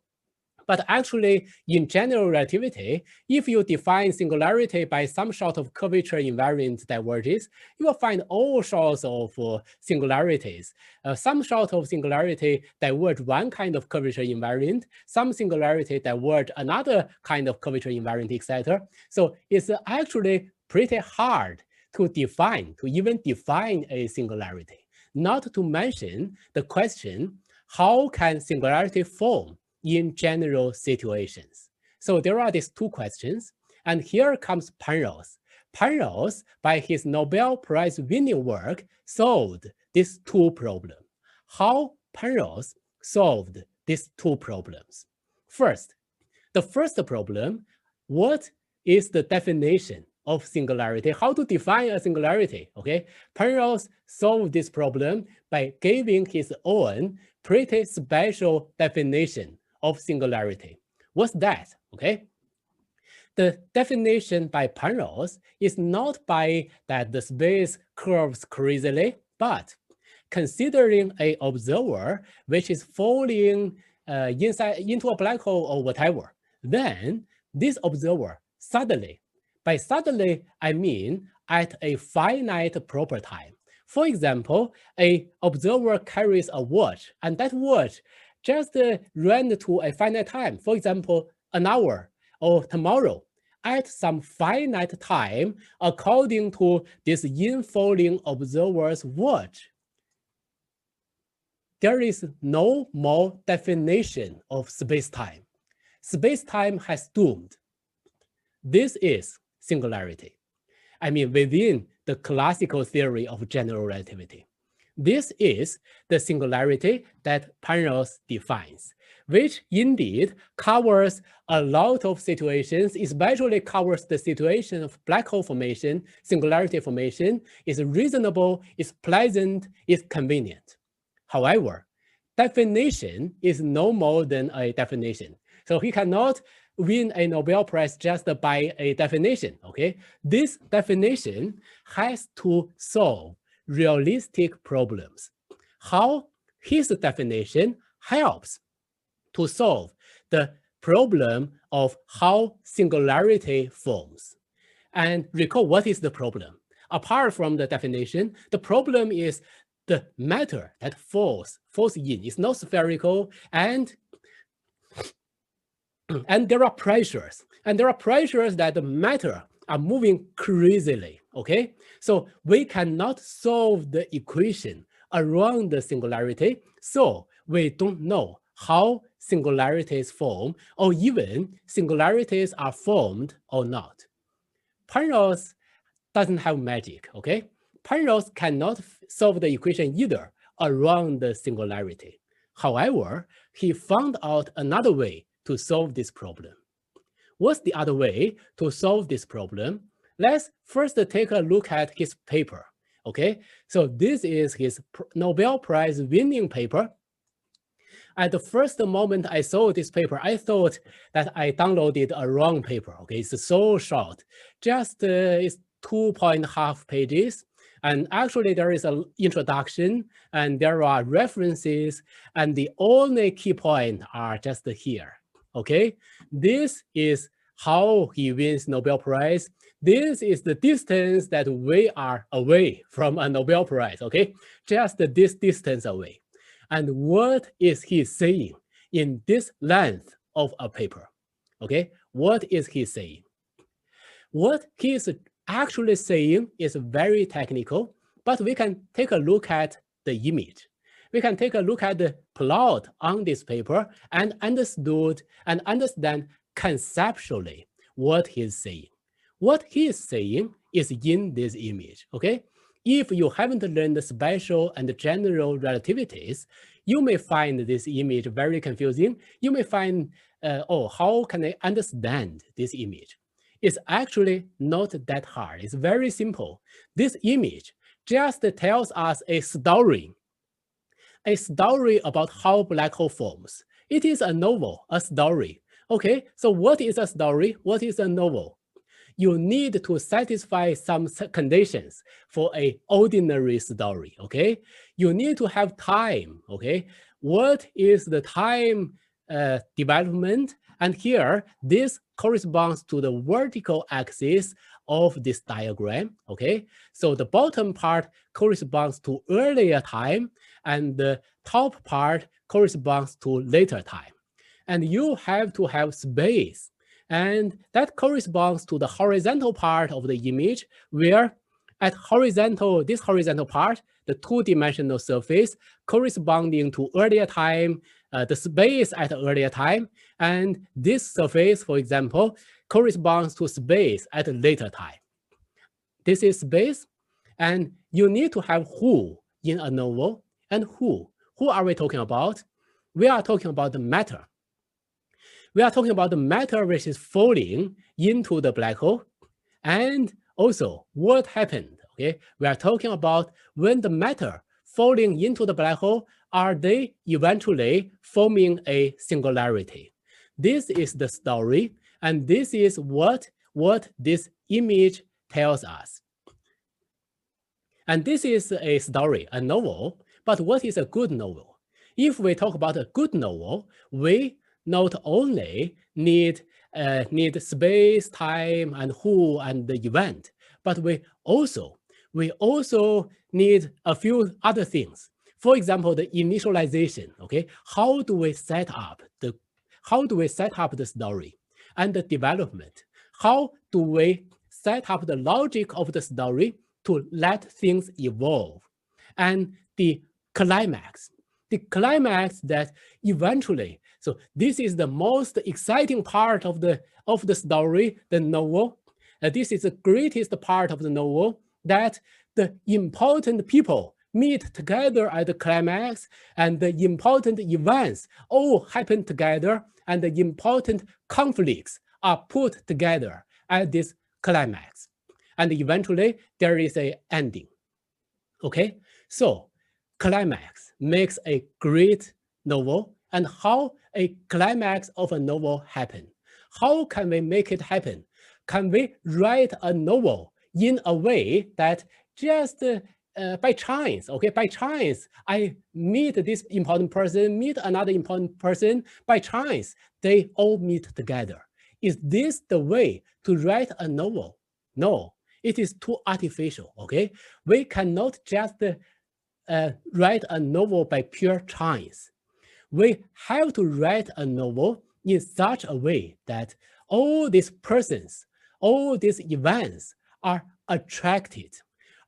But actually, in general relativity, if you define singularity by some sort of curvature invariant diverges, you will find all sorts of singularities. Some sort of singularity diverge one kind of curvature invariant, some singularity diverge another kind of curvature invariant, etc. So it's actually pretty hard to even define a singularity, not to mention the question, how can singularity form in general situations? So there are these two questions, and here comes Penrose. Penrose, by his Nobel Prize winning work, solved these two problems. How Penrose solved these two problems? First, the first problem, what is the definition of singularity? How to define a singularity, okay? Penrose solved this problem by giving his own pretty special definition of singularity. What's that, okay? The definition by Penrose is not by that the space curves crazily, but considering an observer which is falling into a black hole or whatever, then this observer suddenly, by suddenly I mean at a finite proper time. For example, an observer carries a watch, and that watch just ran to a finite time, for example, an hour or tomorrow, at some finite time according to this infalling observer's watch. There is no more definition of space-time. Space-time has doomed. This is singularity. I mean, within the classical theory of general relativity. This is the singularity that Penrose defines, which indeed covers a lot of situations, especially covers the situation of black hole formation, singularity formation, is reasonable, is pleasant, is convenient. However, definition is no more than a definition. So he cannot win a Nobel Prize just by a definition, okay? This definition has to solve realistic problems. How his definition helps to solve the problem of how singularity forms. And recall, what is the problem? Apart from the definition, the problem is the matter that falls in is not spherical, and there are pressures. And there are pressures that the matter are moving crazily, okay? So we cannot solve the equation around the singularity, so we don't know how singularities form, or even singularities are formed or not. Penrose doesn't have magic, okay? Penrose cannot solve the equation either around the singularity. However, he found out another way to solve this problem. What's the other way to solve this problem? Let's first take a look at his paper, okay? So this is his Nobel Prize winning paper. At the first moment I saw this paper, I thought that I downloaded a wrong paper, okay? It's so short, just it's 2.5 pages. And actually there is an introduction and there are references, and the only key points are just here, okay? This is how he wins Nobel Prize. This is the distance that we are away from a Nobel Prize, okay? Just this distance away. And what is he saying in this length of a paper, okay? What is he saying? What he is actually saying is very technical, but we can take a look at the image. We can take a look at the plot on this paper and understand conceptually what he's saying. What he is saying is in this image, okay? if you haven't learned the special and general relativities, you may find this image very confusing. You may find, oh, how can I understand this image? It's actually not that hard. It's very simple. This image just tells us a story about how black hole forms. It is a novel, a story. Okay, so what is a story? What is a novel? You need to satisfy some conditions for an ordinary story, okay? You need to have time, okay? What is the time development? And here, this corresponds to the vertical axis of this diagram, okay? So the bottom part corresponds to earlier time, and the top part corresponds to later time. And you have to have space. And that corresponds to the horizontal part of the image, where at this horizontal part, the two-dimensional surface corresponding to earlier time, the space at earlier time, and this surface, for example, corresponds to space at a later time. This is space, and you need to have who in a novel, and who. Who are we talking about? We are talking about the matter. We are talking about the matter which is falling into the black hole, and also what happened, okay? We are talking about when the matter falling into the black hole, are they eventually forming a singularity? This is the story, and this is what this image tells us. And this is a story, a novel, but what is a good novel? If we talk about a good novel, we not only need space, time, and who and the event, but we also need a few other things. For example, the initialization. Okay, how do we set up the story and the development? How do we set up the logic of the story to let things evolve? And the climax that eventually, so this is the most exciting part of the story, the novel. This is the greatest part of the novel, that the important people meet together at the climax, and the important events all happen together, and the important conflicts are put together at this climax. And eventually there is an ending. Okay, so climax makes a great novel. And how a climax of a novel happen? How can we make it happen? Can we write a novel in a way that just by chance, okay, by chance, I meet this important person, meet another important person, by chance, they all meet together. Is this the way to write a novel? No, it is too artificial, okay? We cannot just write a novel by pure chance. We have to write a novel in such a way that all these persons, all these events are attracted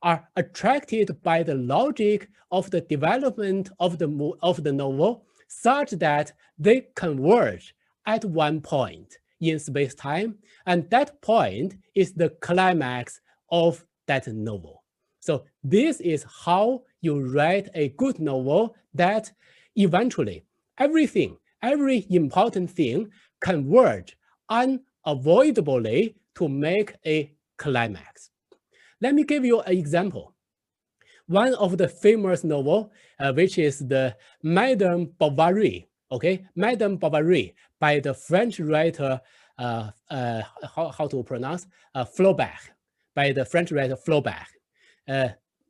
by the logic of the development of the novel, such that they converge at one point in space-time, and that point is the climax of that novel. So this is how you write a good novel, that eventually every important thing converge unavoidably to make a climax. Let me give you an example. One of the famous novel, which is the Madame Bovary, okay? Madame Bovary by the French writer, how to pronounce? Flaubert, by the French writer Flaubert,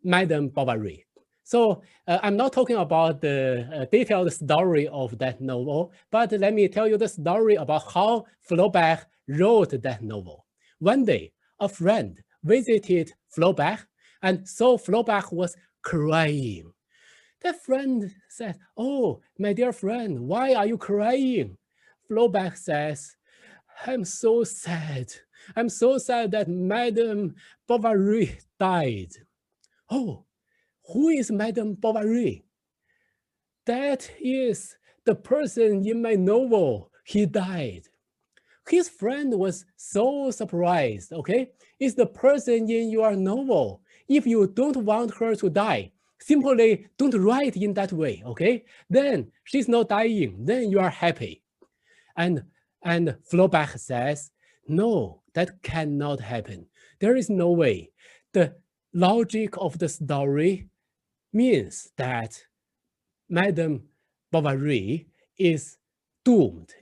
Madame Bovary. So I'm not talking about the detailed story of that novel, but let me tell you the story about how Flaubert wrote that novel. One day, a friend visited Flaubert, and so Flaubert was crying. That friend said, "Oh, my dear friend, why are you crying?" Flaubert says, "I'm so sad. I'm so sad that Madame Bovary died." "Oh, who is Madame Bovary?" "That is the person in my novel. He died." His friend was so surprised, okay? It's the person in your novel. if you don't want her to die, simply don't write in that way, okay? Then she's not dying, then you are happy. And Flaubert says, no, that cannot happen. There is no way. The logic of the story means that Madame Bovary is doomed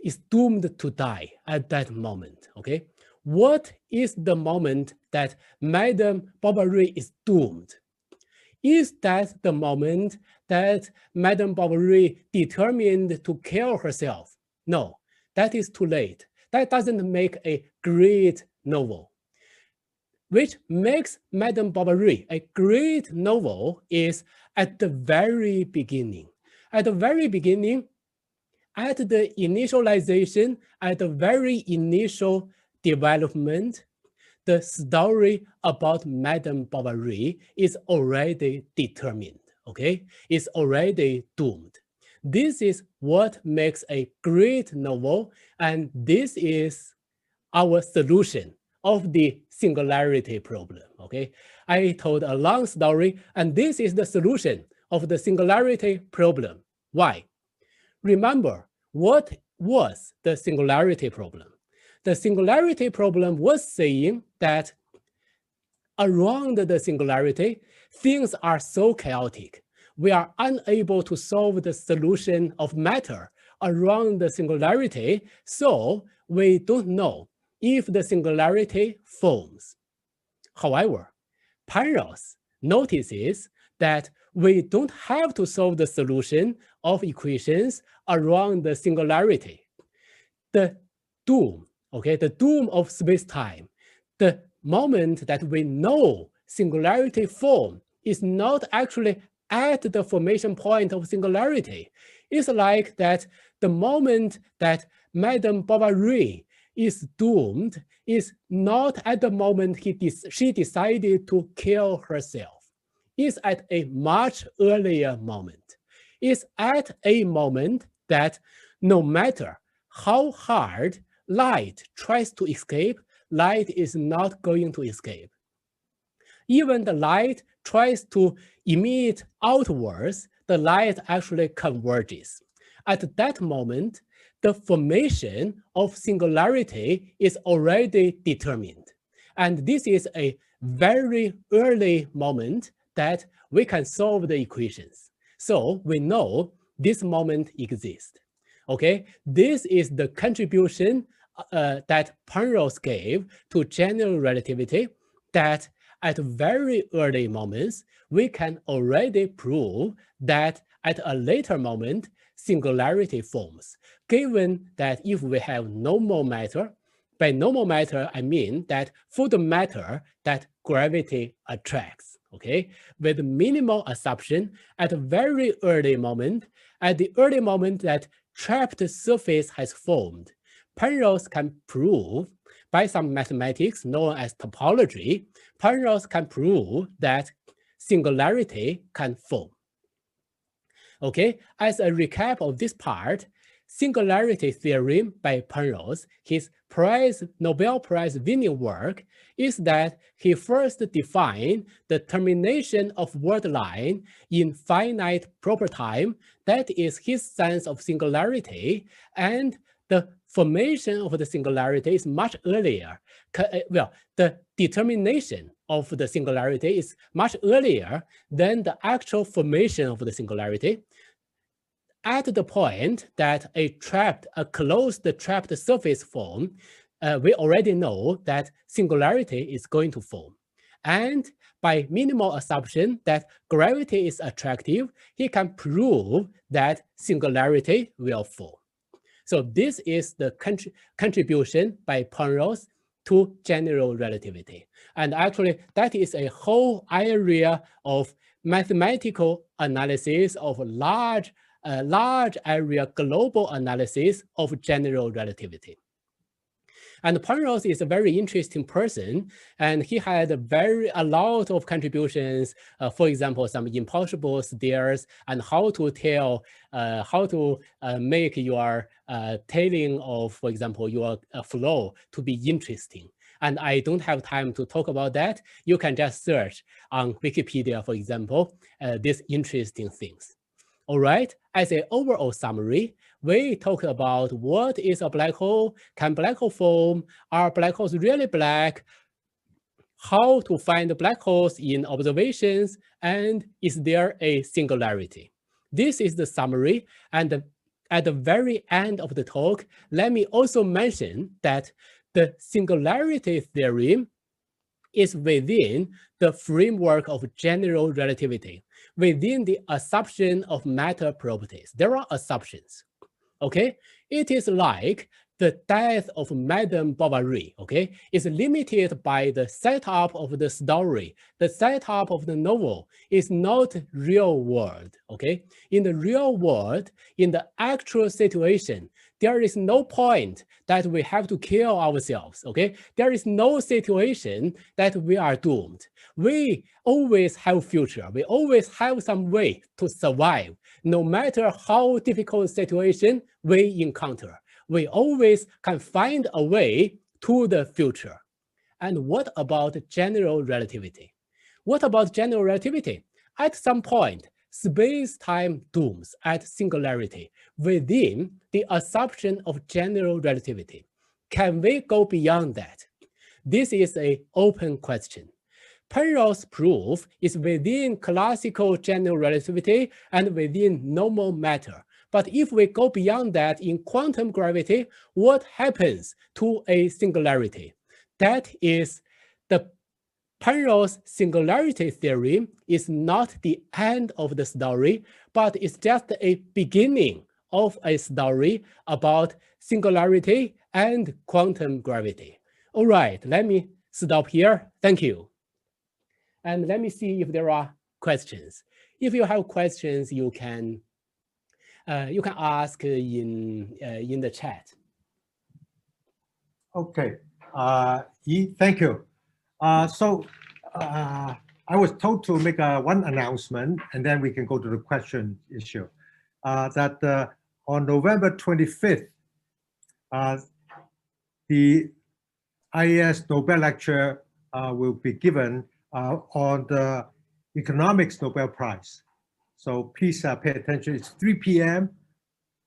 to die at that moment, okay? What is the moment that Madame Bovary is doomed? Is that the moment that Madame Bovary determined to kill herself? No, that is too late. That doesn't make a great novel. Which makes Madame Bovary a great novel is at the very beginning. At the very beginning, at the initialization, at the very initial development, the story about Madame Bovary is already determined, okay? It's already doomed. This is what makes a great novel, and this is our solution of the singularity problem, okay? I told a long story, and this is the solution of the singularity problem. Why? Remember, what was the singularity problem? The singularity problem was saying that around the singularity, things are so chaotic. We are unable to solve the solution of matter around the singularity, so we don't know if the singularity forms. However, Penrose notices that we don't have to solve the solution of equations around the singularity. The doom, okay, the doom of space-time, the moment that we know singularity form is not actually at the formation point of singularity. It's like that the moment that Madame Bovary is doomed is not at the moment she decided to kill herself. It's at a much earlier moment. It's at a moment that no matter how hard light tries to escape, light is not going to escape. Even the light tries to emit outwards, the light actually converges. At that moment, the formation of singularity is already determined. And this is a very early moment that we can solve the equations. So we know this moment exists. Okay, this is the contribution that Penrose gave to general relativity, that at very early moments, we can already prove that at a later moment, singularity forms, given that if we have normal matter, by normal matter, I mean that for the matter that gravity attracts, okay? With minimal assumption at a very early moment, at the early moment that trapped surface has formed, Penrose can prove by some mathematics known as topology, Penrose can prove that singularity can form. Okay, as a recap of this part, singularity theorem by Penrose, his Nobel Prize winning work, is that he first defined the termination of word line in finite proper time. That is his sense of singularity, and the formation of the singularity is much earlier. Well, the determination of the singularity is much earlier than the actual formation of the singularity. At the point that a closed trapped surface form, we already know that singularity is going to form. And by minimal assumption that gravity is attractive, he can prove that singularity will form. So this is the contribution by Penrose to general relativity. And actually, that is a whole area of mathematical analysis of large area global analysis of general relativity. And Penrose is a very interesting person, and he had a lot of contributions. For example, some impossible stairs and how to tell, how to make your telling of, for example, your flow to be interesting. And I don't have time to talk about that. You can just search on Wikipedia, for example, these interesting things. All right, as an overall summary, we talked about what is a black hole, can black hole form, are black holes really black, how to find black holes in observations, and is there a singularity? This is the summary, and at the very end of the talk, let me also mention that the singularity theorem is within the framework of general relativity, within the assumption of matter properties. There are assumptions, okay? It is like the death of Madame Bovary, okay, is limited by the setup of the story. The setup of the novel is not real world, okay? In the real world, in the actual situation, there is no point that we have to kill ourselves, okay? There is no situation that we are doomed. We always have future. We always have some way to survive, no matter how difficult situation we encounter. We always can find a way to the future. And what about general relativity? What about general relativity? At some point, space-time dooms at singularity within the assumption of general relativity. Can we go beyond that? This is an open question. Penrose's proof is within classical general relativity and within normal matter. But if we go beyond that in quantum gravity, what happens to a singularity? That is the Penrose singularity theory is not the end of the story, but it's just a beginning of a story about singularity and quantum gravity. All right, let me stop here. Thank you. And let me see if there are questions. If you have questions, you can ask in the chat. Okay, Yi, thank you. I was told to make one announcement, and then we can go to the question issue. That on November 25th, the IAS Nobel lecture will be given on the economics Nobel Prize. So please pay attention. It's 3 p.m.,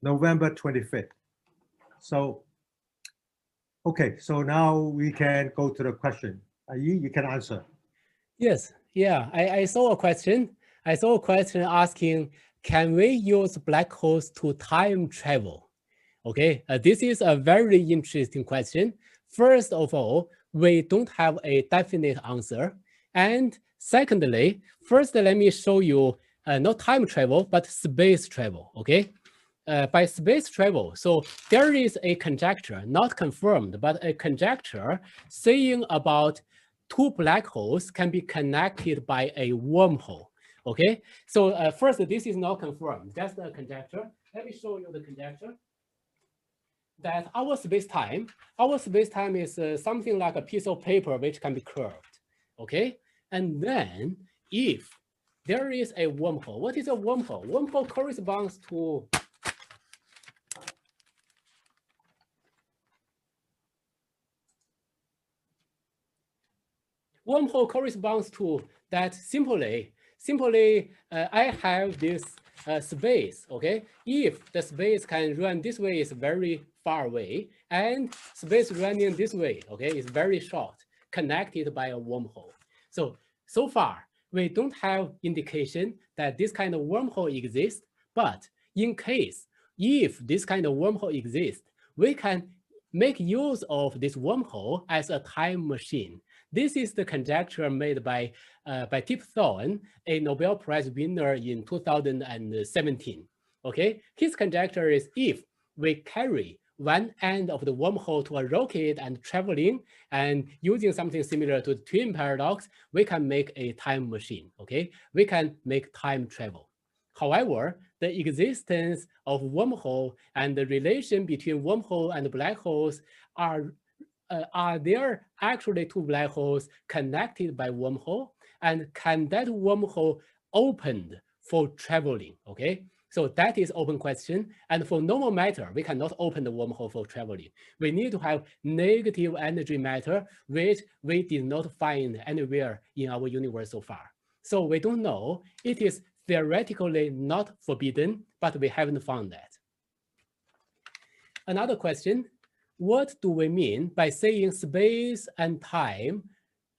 November 25th. So, okay, so now we can go to the question. You can answer. Yes, yeah, I saw a question. I saw a question asking, can we use black holes to time travel? Okay, this is a very interesting question. First of all, we don't have a definite answer. And secondly, first let me show you not time travel, but space travel, okay? By space travel, so there is a conjecture, not confirmed, but a conjecture saying about two black holes can be connected by a wormhole, okay? So first, this is not confirmed, just a conjecture. Let me show you the conjecture. That our space-time is something like a piece of paper which can be curved, okay? And then if there is a wormhole, what is a wormhole? Wormhole corresponds to that simply I have this space, okay? If the space can run this way is very far away, and space running this way, okay, is very short, connected by a wormhole. So far, we don't have indication that this kind of wormhole exists, but in case, if this kind of wormhole exists, we can make use of this wormhole as a time machine. This is the conjecture made by Tip Thorne, a Nobel Prize winner in 2017. Okay, his conjecture is if we carry one end of the wormhole to a rocket and traveling and using something similar to the twin paradox, we can make a time machine. Okay, we can make time travel. However, the existence of wormhole and the relation between wormhole and black holes are there actually two black holes connected by wormhole? And can that wormhole opened for traveling, okay? So that is open question. And for normal matter, we cannot open the wormhole for traveling. We need to have negative energy matter, which we did not find anywhere in our universe so far. So we don't know. It is theoretically not forbidden, but we haven't found that. Another question, what do we mean by saying space and time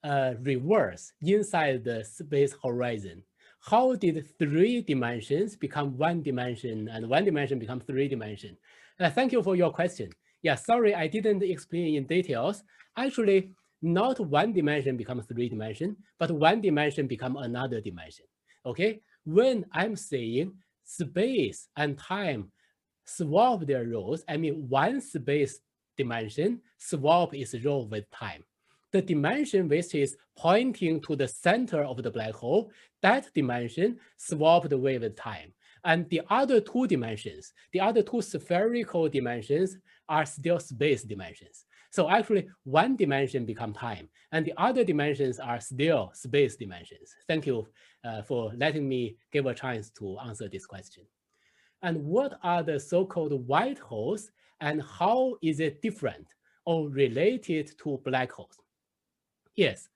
reverse inside the space horizon? How did 3 dimensions become 1 dimension and 1 dimension become 3 dimension? Thank you for your question. Yeah, sorry, I didn't explain in details. Actually, not 1 dimension becomes 3 dimension, but 1 dimension become another dimension. Okay, when I'm saying space and time swap their roles, I mean 1 space dimension swap its role with time. The dimension which is pointing to the center of the black hole, that dimension swapped away with time. And the other 2 dimensions, the other 2 spherical dimensions are still space dimensions. So actually 1 dimension become time and the other dimensions are still space dimensions. Thank you for letting me give a chance to answer this question. And what are the so-called white holes and how is it different or related to black holes? Yes,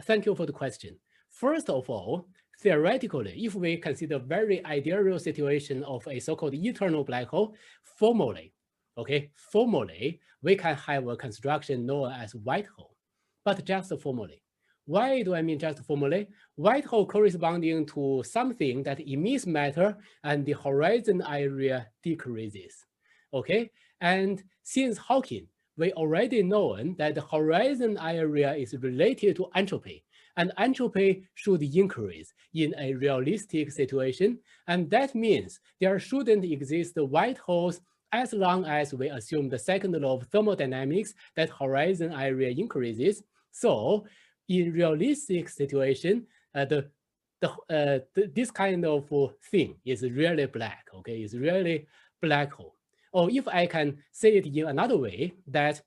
thank you for the question. First of all, theoretically, if we consider very ideal situation of a so-called eternal black hole, formally, okay, formally, we can have a construction known as white hole, but just formally. Why do I mean just formally? White hole corresponding to something that emits matter and the horizon area decreases, okay? And since Hawking, we already know that the horizon area is related to entropy, and entropy should increase in a realistic situation. And that means there shouldn't exist white holes as long as we assume the second law of thermodynamics that horizon area increases. So in realistic situation, this kind of thing is really black, okay? It's really black hole. Or if I can say it in another way, that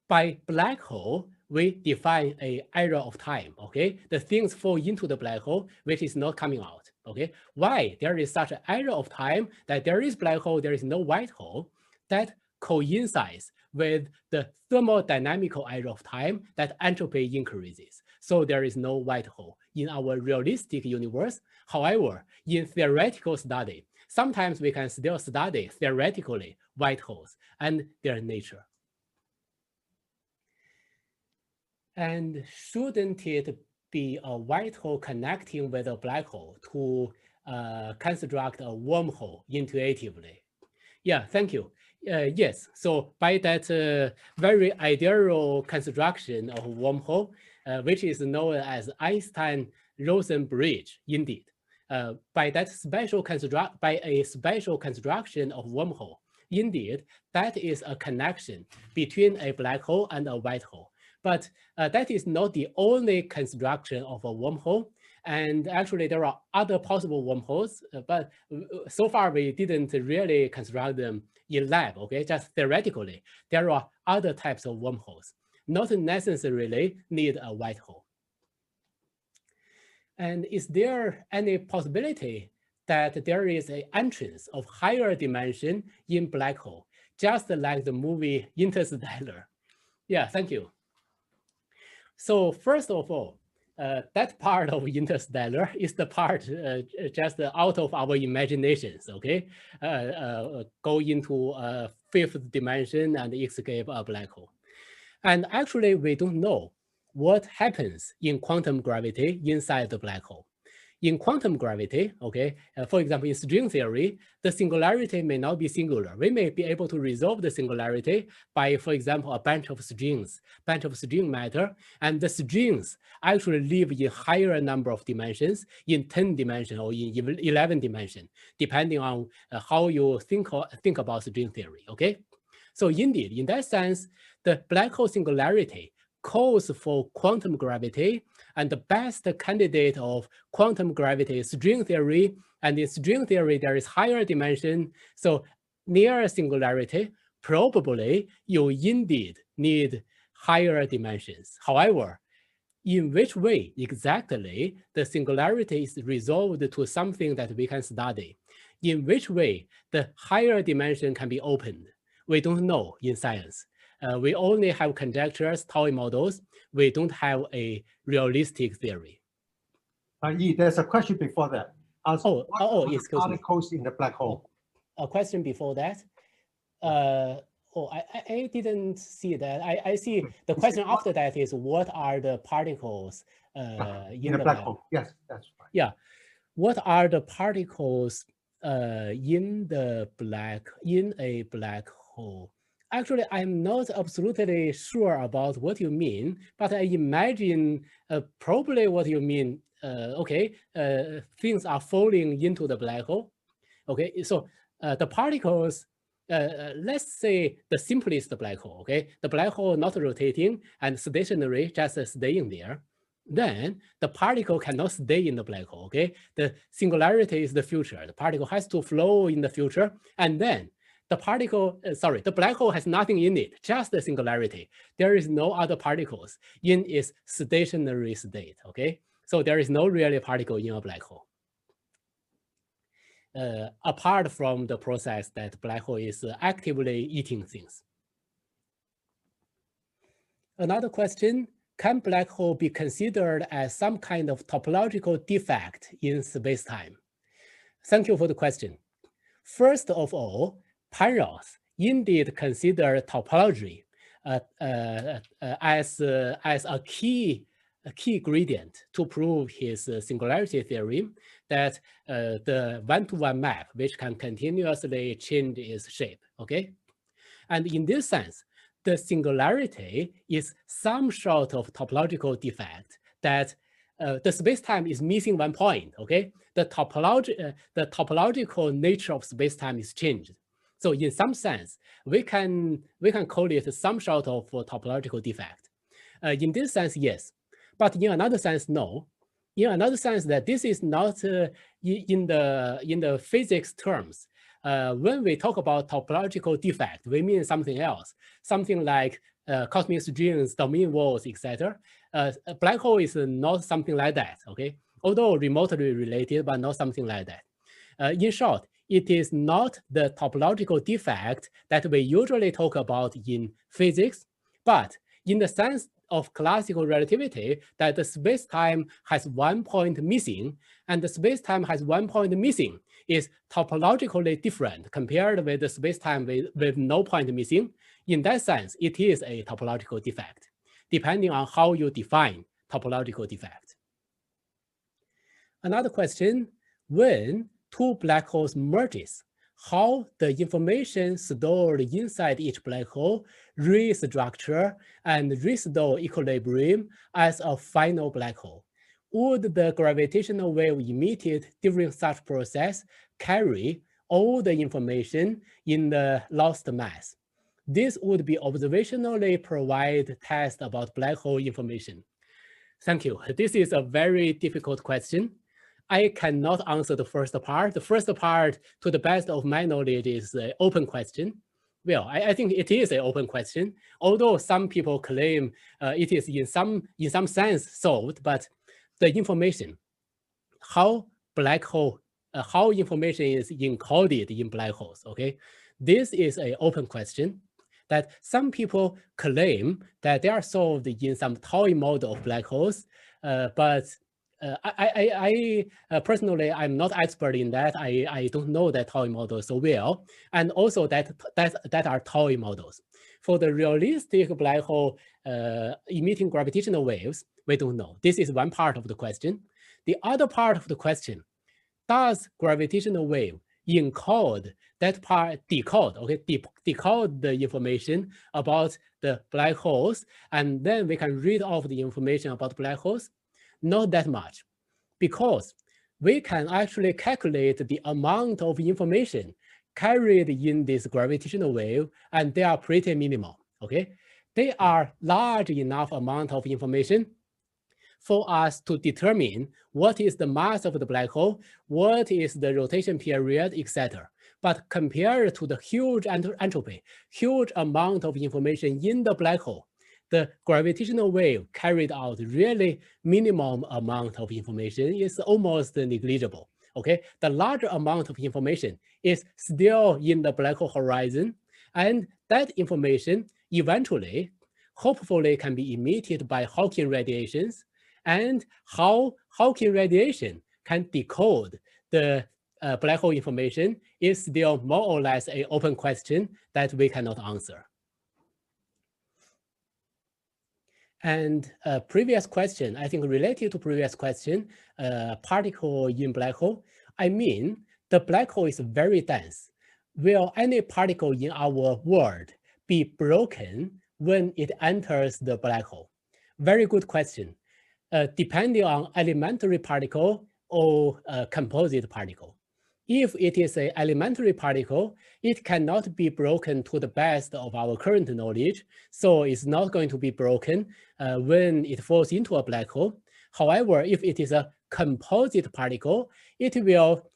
by black hole, we define an era of time, okay? The things fall into the black hole, which is not coming out, okay? Why there is such an era of time that there is black hole, there is no white hole, that coincides with the thermodynamical era of time that entropy increases. So there is no white hole in our realistic universe. However, in theoretical study, sometimes we can still study theoretically white holes and their nature. And shouldn't it be a white hole connecting with a black hole to construct a wormhole intuitively? Yeah, thank you. Yes, so by that very ideal construction of wormhole, which is known as Einstein-Rosen bridge, indeed, by a special construction of wormhole, indeed, that is a connection between a black hole and a white hole. But that is not the only construction of a wormhole. And actually, there are other possible wormholes, but so far we didn't really construct them in lab, okay? Just theoretically, there are other types of wormholes, not necessarily need a white hole. And is there any possibility that there is an entrance of higher dimension in black hole, just like the movie Interstellar? Yeah, thank you. So first of all, that part of Interstellar is the part just out of our imaginations, okay? Go into a 5th dimension and escape a black hole. And actually, we don't know what happens in quantum gravity inside the black hole. In quantum gravity, okay, for example, in string theory, the singularity may not be singular. We may be able to resolve the singularity by, for example, a bunch of strings, bunch of string matter, and the strings actually live in higher number of dimensions, in 10 dimension or in 11 dimension, depending on how you think about string theory, okay? So indeed, in that sense, the black hole singularity calls for quantum gravity, and the best candidate of quantum gravity is string theory. And in string theory, there is higher dimension. So near singularity, probably you indeed need higher dimensions. However, in which way exactly the singularity is resolved to something that we can study? in which way the higher dimension can be opened. We don't know in science. We only have conjectures, toy models. We don't have a realistic theory. Yi, there's a question before that. What are the particles in the black hole? A question before that. I didn't see that. I see the question after that is what are the particles in the black hole? Yes, that's right. Yeah, what are the particles in a black hole? Actually, I'm not absolutely sure about what you mean, but I imagine probably what you mean. Things are falling into the black hole. Okay, so the particles, let's say the simplest black hole, okay? The black hole not rotating and stationary, just staying there. Then the particle cannot stay in the black hole, okay? The singularity is the future. The particle has to flow in the future. And then the particle, the black hole has nothing in it, just the singularity. There is no other particles in its stationary state, okay? So there is no really particle in a black hole. Apart from the process that black hole is actively eating things. Another question, can black hole be considered as some kind of topological defect in space-time? Thank you for the question. First of all, Penrose indeed considered topology as a key gradient to prove his singularity theory that the one-to-one map, which can continuously change its shape, okay? And in this sense, the singularity is some sort of topological defect that the space-time is missing one point, okay? The topological nature of space-time is changed. So in some sense, we can call it some sort of topological defect. In this sense, yes. But in another sense, no. In another sense, that this is not in the physics terms. When we talk about topological defect, we mean something else, something like cosmic strings, domain walls, etc. A black hole is not something like that, okay? Although remotely related, but not something like that. In short, it is not the topological defect that we usually talk about in physics, but in the sense of classical relativity, that the space-time has one point missing, and the space-time has one point missing is topologically different compared with the space-time with no point missing. In that sense, it is a topological defect, depending on how you define topological defect. Another question, when two black holes merges, how the information stored inside each black hole restructure and restore equilibrium as a final black hole. Would the gravitational wave emitted during such process carry all the information in the lost mass? This would be observationally provide test about black hole information. Thank you. This is a very difficult question. I cannot answer the first part. The first part, to the best of my knowledge, is an open question. Well, I think it is an open question, although some people claim it is in some sense solved, but the information, how information is encoded in black holes, okay? This is an open question that some people claim that they are solved in some toy model of black holes, but I personally, I'm not expert in that. I don't know that toy model so well, and also that are toy models. For the realistic black hole emitting gravitational waves, we don't know. This is one part of the question. The other part of the question, does gravitational wave encode that part, decode the information about the black holes, and then we can read off the information about black holes? Not that much, because we can actually calculate the amount of information carried in this gravitational wave, and they are pretty minimal, okay? They are large enough amount of information for us to determine what is the mass of the black hole, what is the rotation period, etc. But compared to the huge entropy, huge amount of information in the black hole, the gravitational wave carried out really minimum amount of information is almost negligible. Okay, the larger amount of information is still in the black hole horizon, and that information eventually, hopefully, can be emitted by Hawking radiations, and how Hawking radiation can decode the black hole information is still more or less an open question that we cannot answer. And previous question, I think related to previous question, particle in black hole, I mean, the black hole is very dense. Will any particle in our world be broken when it enters the black hole? Very good question. Depending on elementary particle or composite particle. If it is an elementary particle, it cannot be broken to the best of our current knowledge, so it's not going to be broken when it falls into a black hole. However, if it is a composite particle, it will,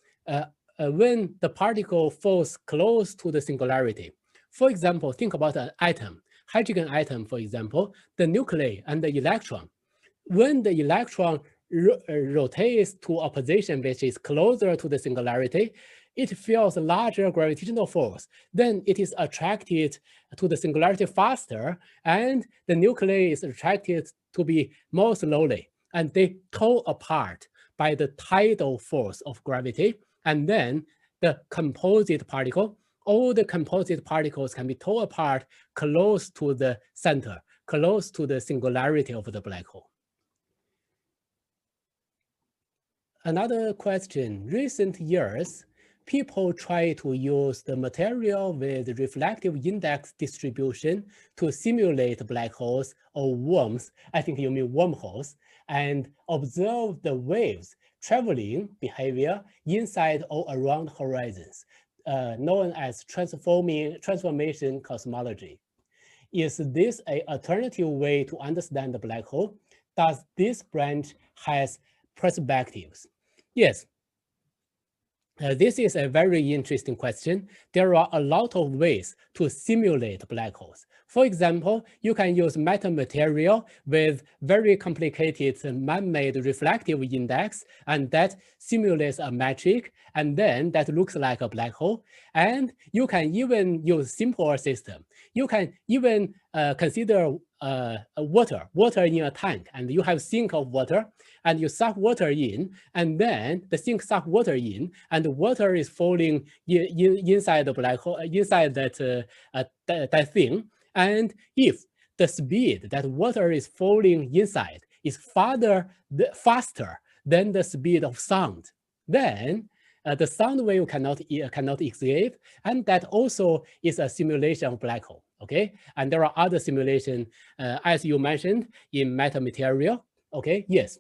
when the particle falls close to the singularity. For example, think about an atom, hydrogen atom, for example, the nuclei and the electron. When the electron rotates to a position which is closer to the singularity, it feels a larger gravitational force. Then it is attracted to the singularity faster, and the nuclei is attracted to be more slowly, and they tow apart by the tidal force of gravity. And then the composite particle, all the composite particles can be towed apart close to the center, close to the singularity of the black hole. Another question, recent years, people try to use the material with reflective index distribution to simulate black holes or worms, I think you mean wormholes, and observe the waves traveling behavior inside or around horizons, known as transformation cosmology. Is this an alternative way to understand the black hole? Does this branch has perspectives? Yes. This is a very interesting question. There are a lot of ways to simulate black holes. For example, you can use metamaterial with very complicated man-made reflective index, and that simulates a metric, and then that looks like a black hole. And you can even use simpler system. You can even consider water in a tank, and you have sink of water, and you suck water in, and then the sink suck water in, and the water is falling inside the black hole, inside that thing. And if the speed that water is falling inside is faster than the speed of sound, then the sound wave cannot escape, and that also is a simulation of black hole. Okay, and there are other simulations, as you mentioned, in metamaterial. Okay, yes,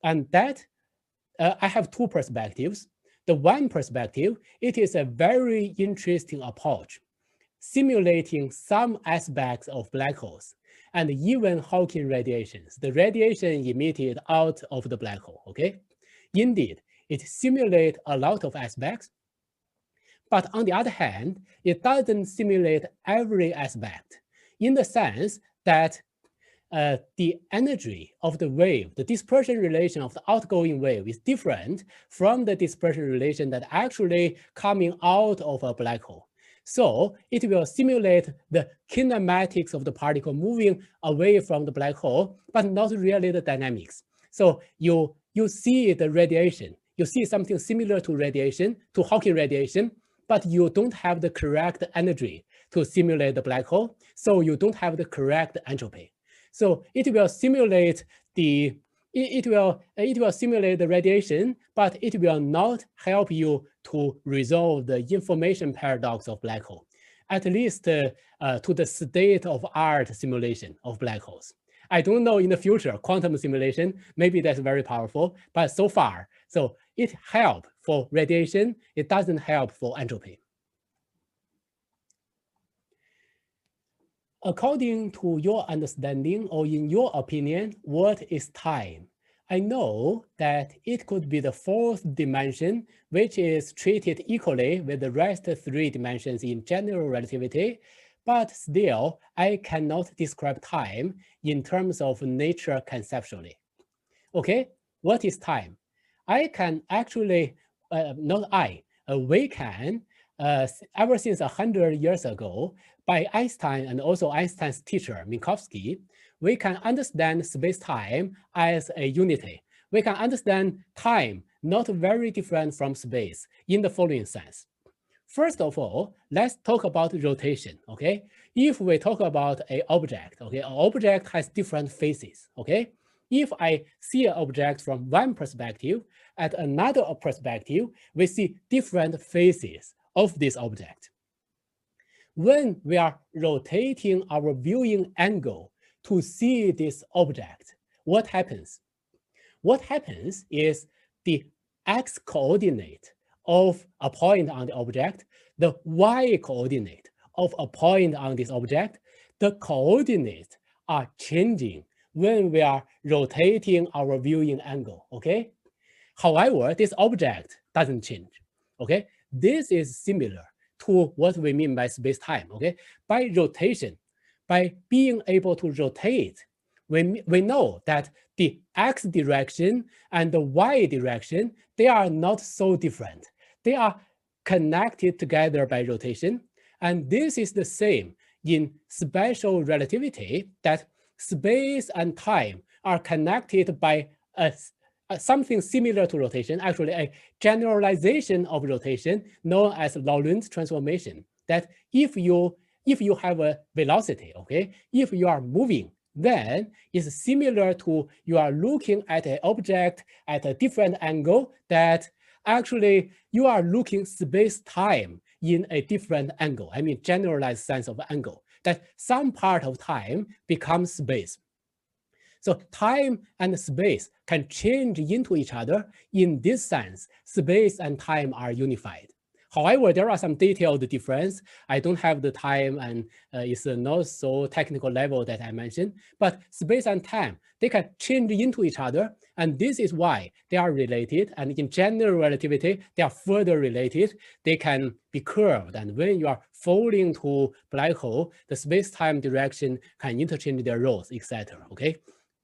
and that I have two perspectives. The one perspective, it is a very interesting approach, simulating some aspects of black holes and even Hawking radiations, the radiation emitted out of the black hole. Okay, indeed, it simulates a lot of aspects. But on the other hand, it doesn't simulate every aspect, in the sense that the energy of the wave, the dispersion relation of the outgoing wave is different from the dispersion relation that actually coming out of a black hole. So it will simulate the kinematics of the particle moving away from the black hole, but not really the dynamics. So you see the radiation, you see something similar to radiation, to Hawking radiation, but you don't have the correct energy to simulate the black hole, so you don't have the correct entropy. So it will simulate the it will simulate the radiation, but it will not help you to resolve the information paradox of black hole, at least to the state-of-art simulation of black holes. I don't know in the future, quantum simulation, maybe that's very powerful, but so far, so it helps for radiation, it doesn't help for entropy. According to your understanding, or in your opinion, what is time? I know that it could be the fourth dimension, which is treated equally with the rest three dimensions in general relativity, but still, I cannot describe time in terms of nature conceptually. Okay, what is time? I can actually we can, ever since 100 years ago, by Einstein and also Einstein's teacher, Minkowski, we can understand space-time as a unity. We can understand time not very different from space in the following sense. First of all, let's talk about rotation, okay? If we talk about an object, okay, an object has different faces, okay? If I see an object from one perspective, at another perspective, we see different faces of this object. When we are rotating our viewing angle to see this object, what happens? What happens is the x coordinate of a point on the object, the y coordinate of a point on this object, the coordinates are changing when we are rotating our viewing angle, okay? However, this object doesn't change, okay? This is similar to what we mean by space-time, okay? By rotation, by being able to rotate, we know that the x direction and the y direction, they are not so different. They are connected together by rotation. And this is the same in special relativity, that space and time are connected by something similar to rotation, actually a generalization of rotation known as Lorentz transformation. That if you have a velocity, okay, if you are moving, then it's similar to you are looking at an object at a different angle, that actually you are looking space-time in a different angle. I mean, generalized sense of angle, that some part of time becomes space. So time and space can change into each other. In this sense, space and time are unified. However, there are some detailed difference. I don't have the time, and it's not so technical level that I mentioned, but space and time, they can change into each other. And this is why they are related. And in general relativity, they are further related. They can be curved. And when you are falling to black hole, the space-time direction can interchange their roles, etc. Okay.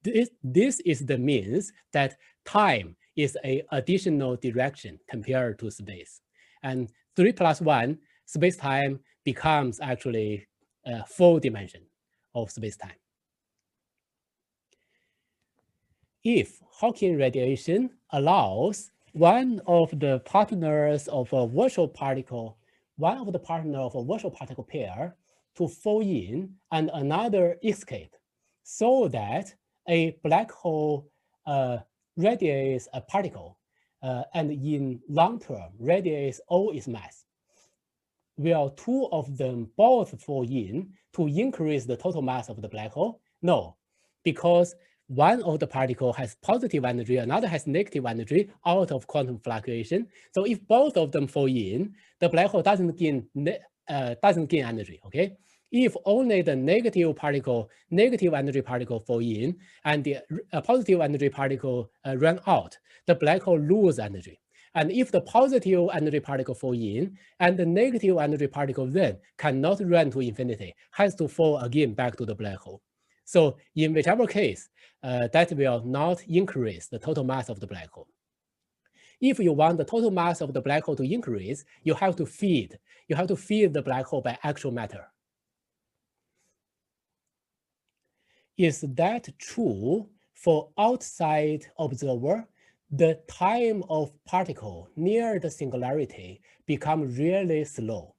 This is the means that time is an additional direction compared to space. And 3 + 1, space-time becomes actually a full dimension of space-time. If Hawking radiation allows one of the partners of a virtual particle, pair to fall in and another escape, so that a black hole radiates a particle, and in long term radiates all its mass. Will two of them both fall in to increase the total mass of the black hole? No, because one of the particle has positive energy, another has negative energy out of quantum fluctuation. So if both of them fall in, the black hole doesn't gain energy, okay? If only the negative energy particle fall in and the positive energy particle run out, the black hole loses energy. And if the positive energy particle fall in and the negative energy particle then cannot run to infinity, has to fall again back to the black hole. So in whichever case, that will not increase the total mass of the black hole. If you want the total mass of the black hole to increase, you have to feed the black hole by actual matter. Is that true for outside observer? The time of particle near the singularity becomes really slow.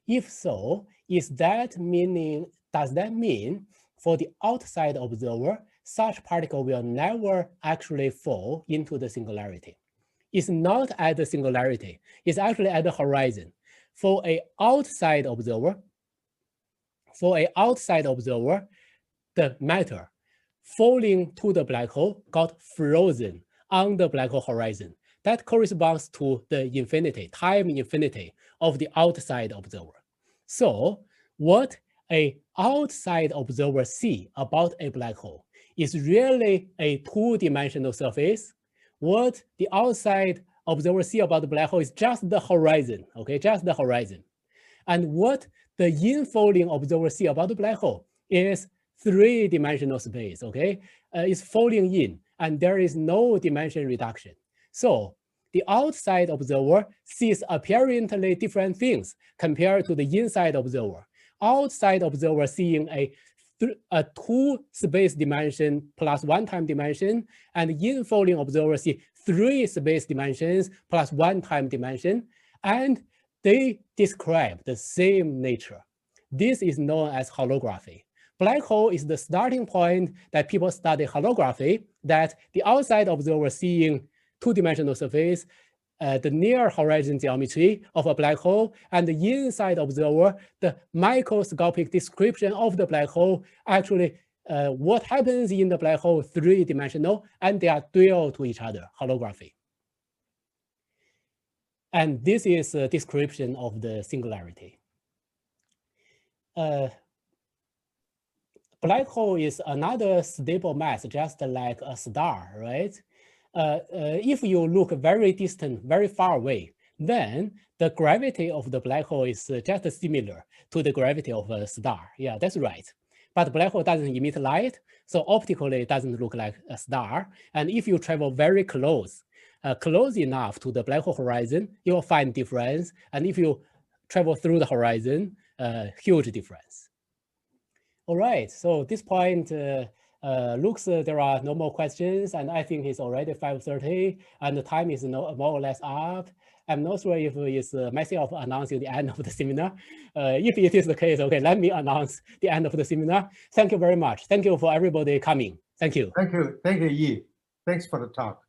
If so, does that mean for the outside observer, such particle will never actually fall into the singularity? It's not at the singularity, it's actually at the horizon. For an outside observer, the matter falling to the black hole got frozen on the black hole horizon. That corresponds to the infinity, time infinity of the outside observer. So what an outside observer see about a black hole is really a two-dimensional surface. What the outside observer see about the black hole is just the horizon, okay, just the horizon. And what the infalling observer see about the black hole is three-dimensional space, okay? It's falling in, and there is no dimension reduction. So the outside observer sees apparently different things compared to the inside observer. Outside observer seeing a 2 space dimension plus 1 time dimension, and infalling observer see 3 space dimensions plus 1 time dimension, and they describe the same nature. This is known as holography. Black hole is the starting point that people study holography, that the outside observer seeing 2-dimensional surface, the near horizon geometry of a black hole, and the inside observer, the microscopic description of the black hole, actually what happens in the black hole 3-dimensional, and they are dual to each other, holography. And this is a description of the singularity. Black hole is another stable mass, just like a star, right? If you look very distant, very far away, then the gravity of the black hole is just similar to the gravity of a star. Yeah, that's right. But black hole doesn't emit light, so optically it doesn't look like a star. And if you travel very close enough to the black hole horizon, you'll find difference. And if you travel through the horizon, huge difference. All right, so this point looks there are no more questions, and I think it's already 5:30, and the time is more or less up. I'm not sure if it's myself announcing the end of the seminar. If it is the case, okay, let me announce the end of the seminar. Thank you very much. Thank you for everybody coming. Thank you. Thank you, Yi. Thanks for the talk.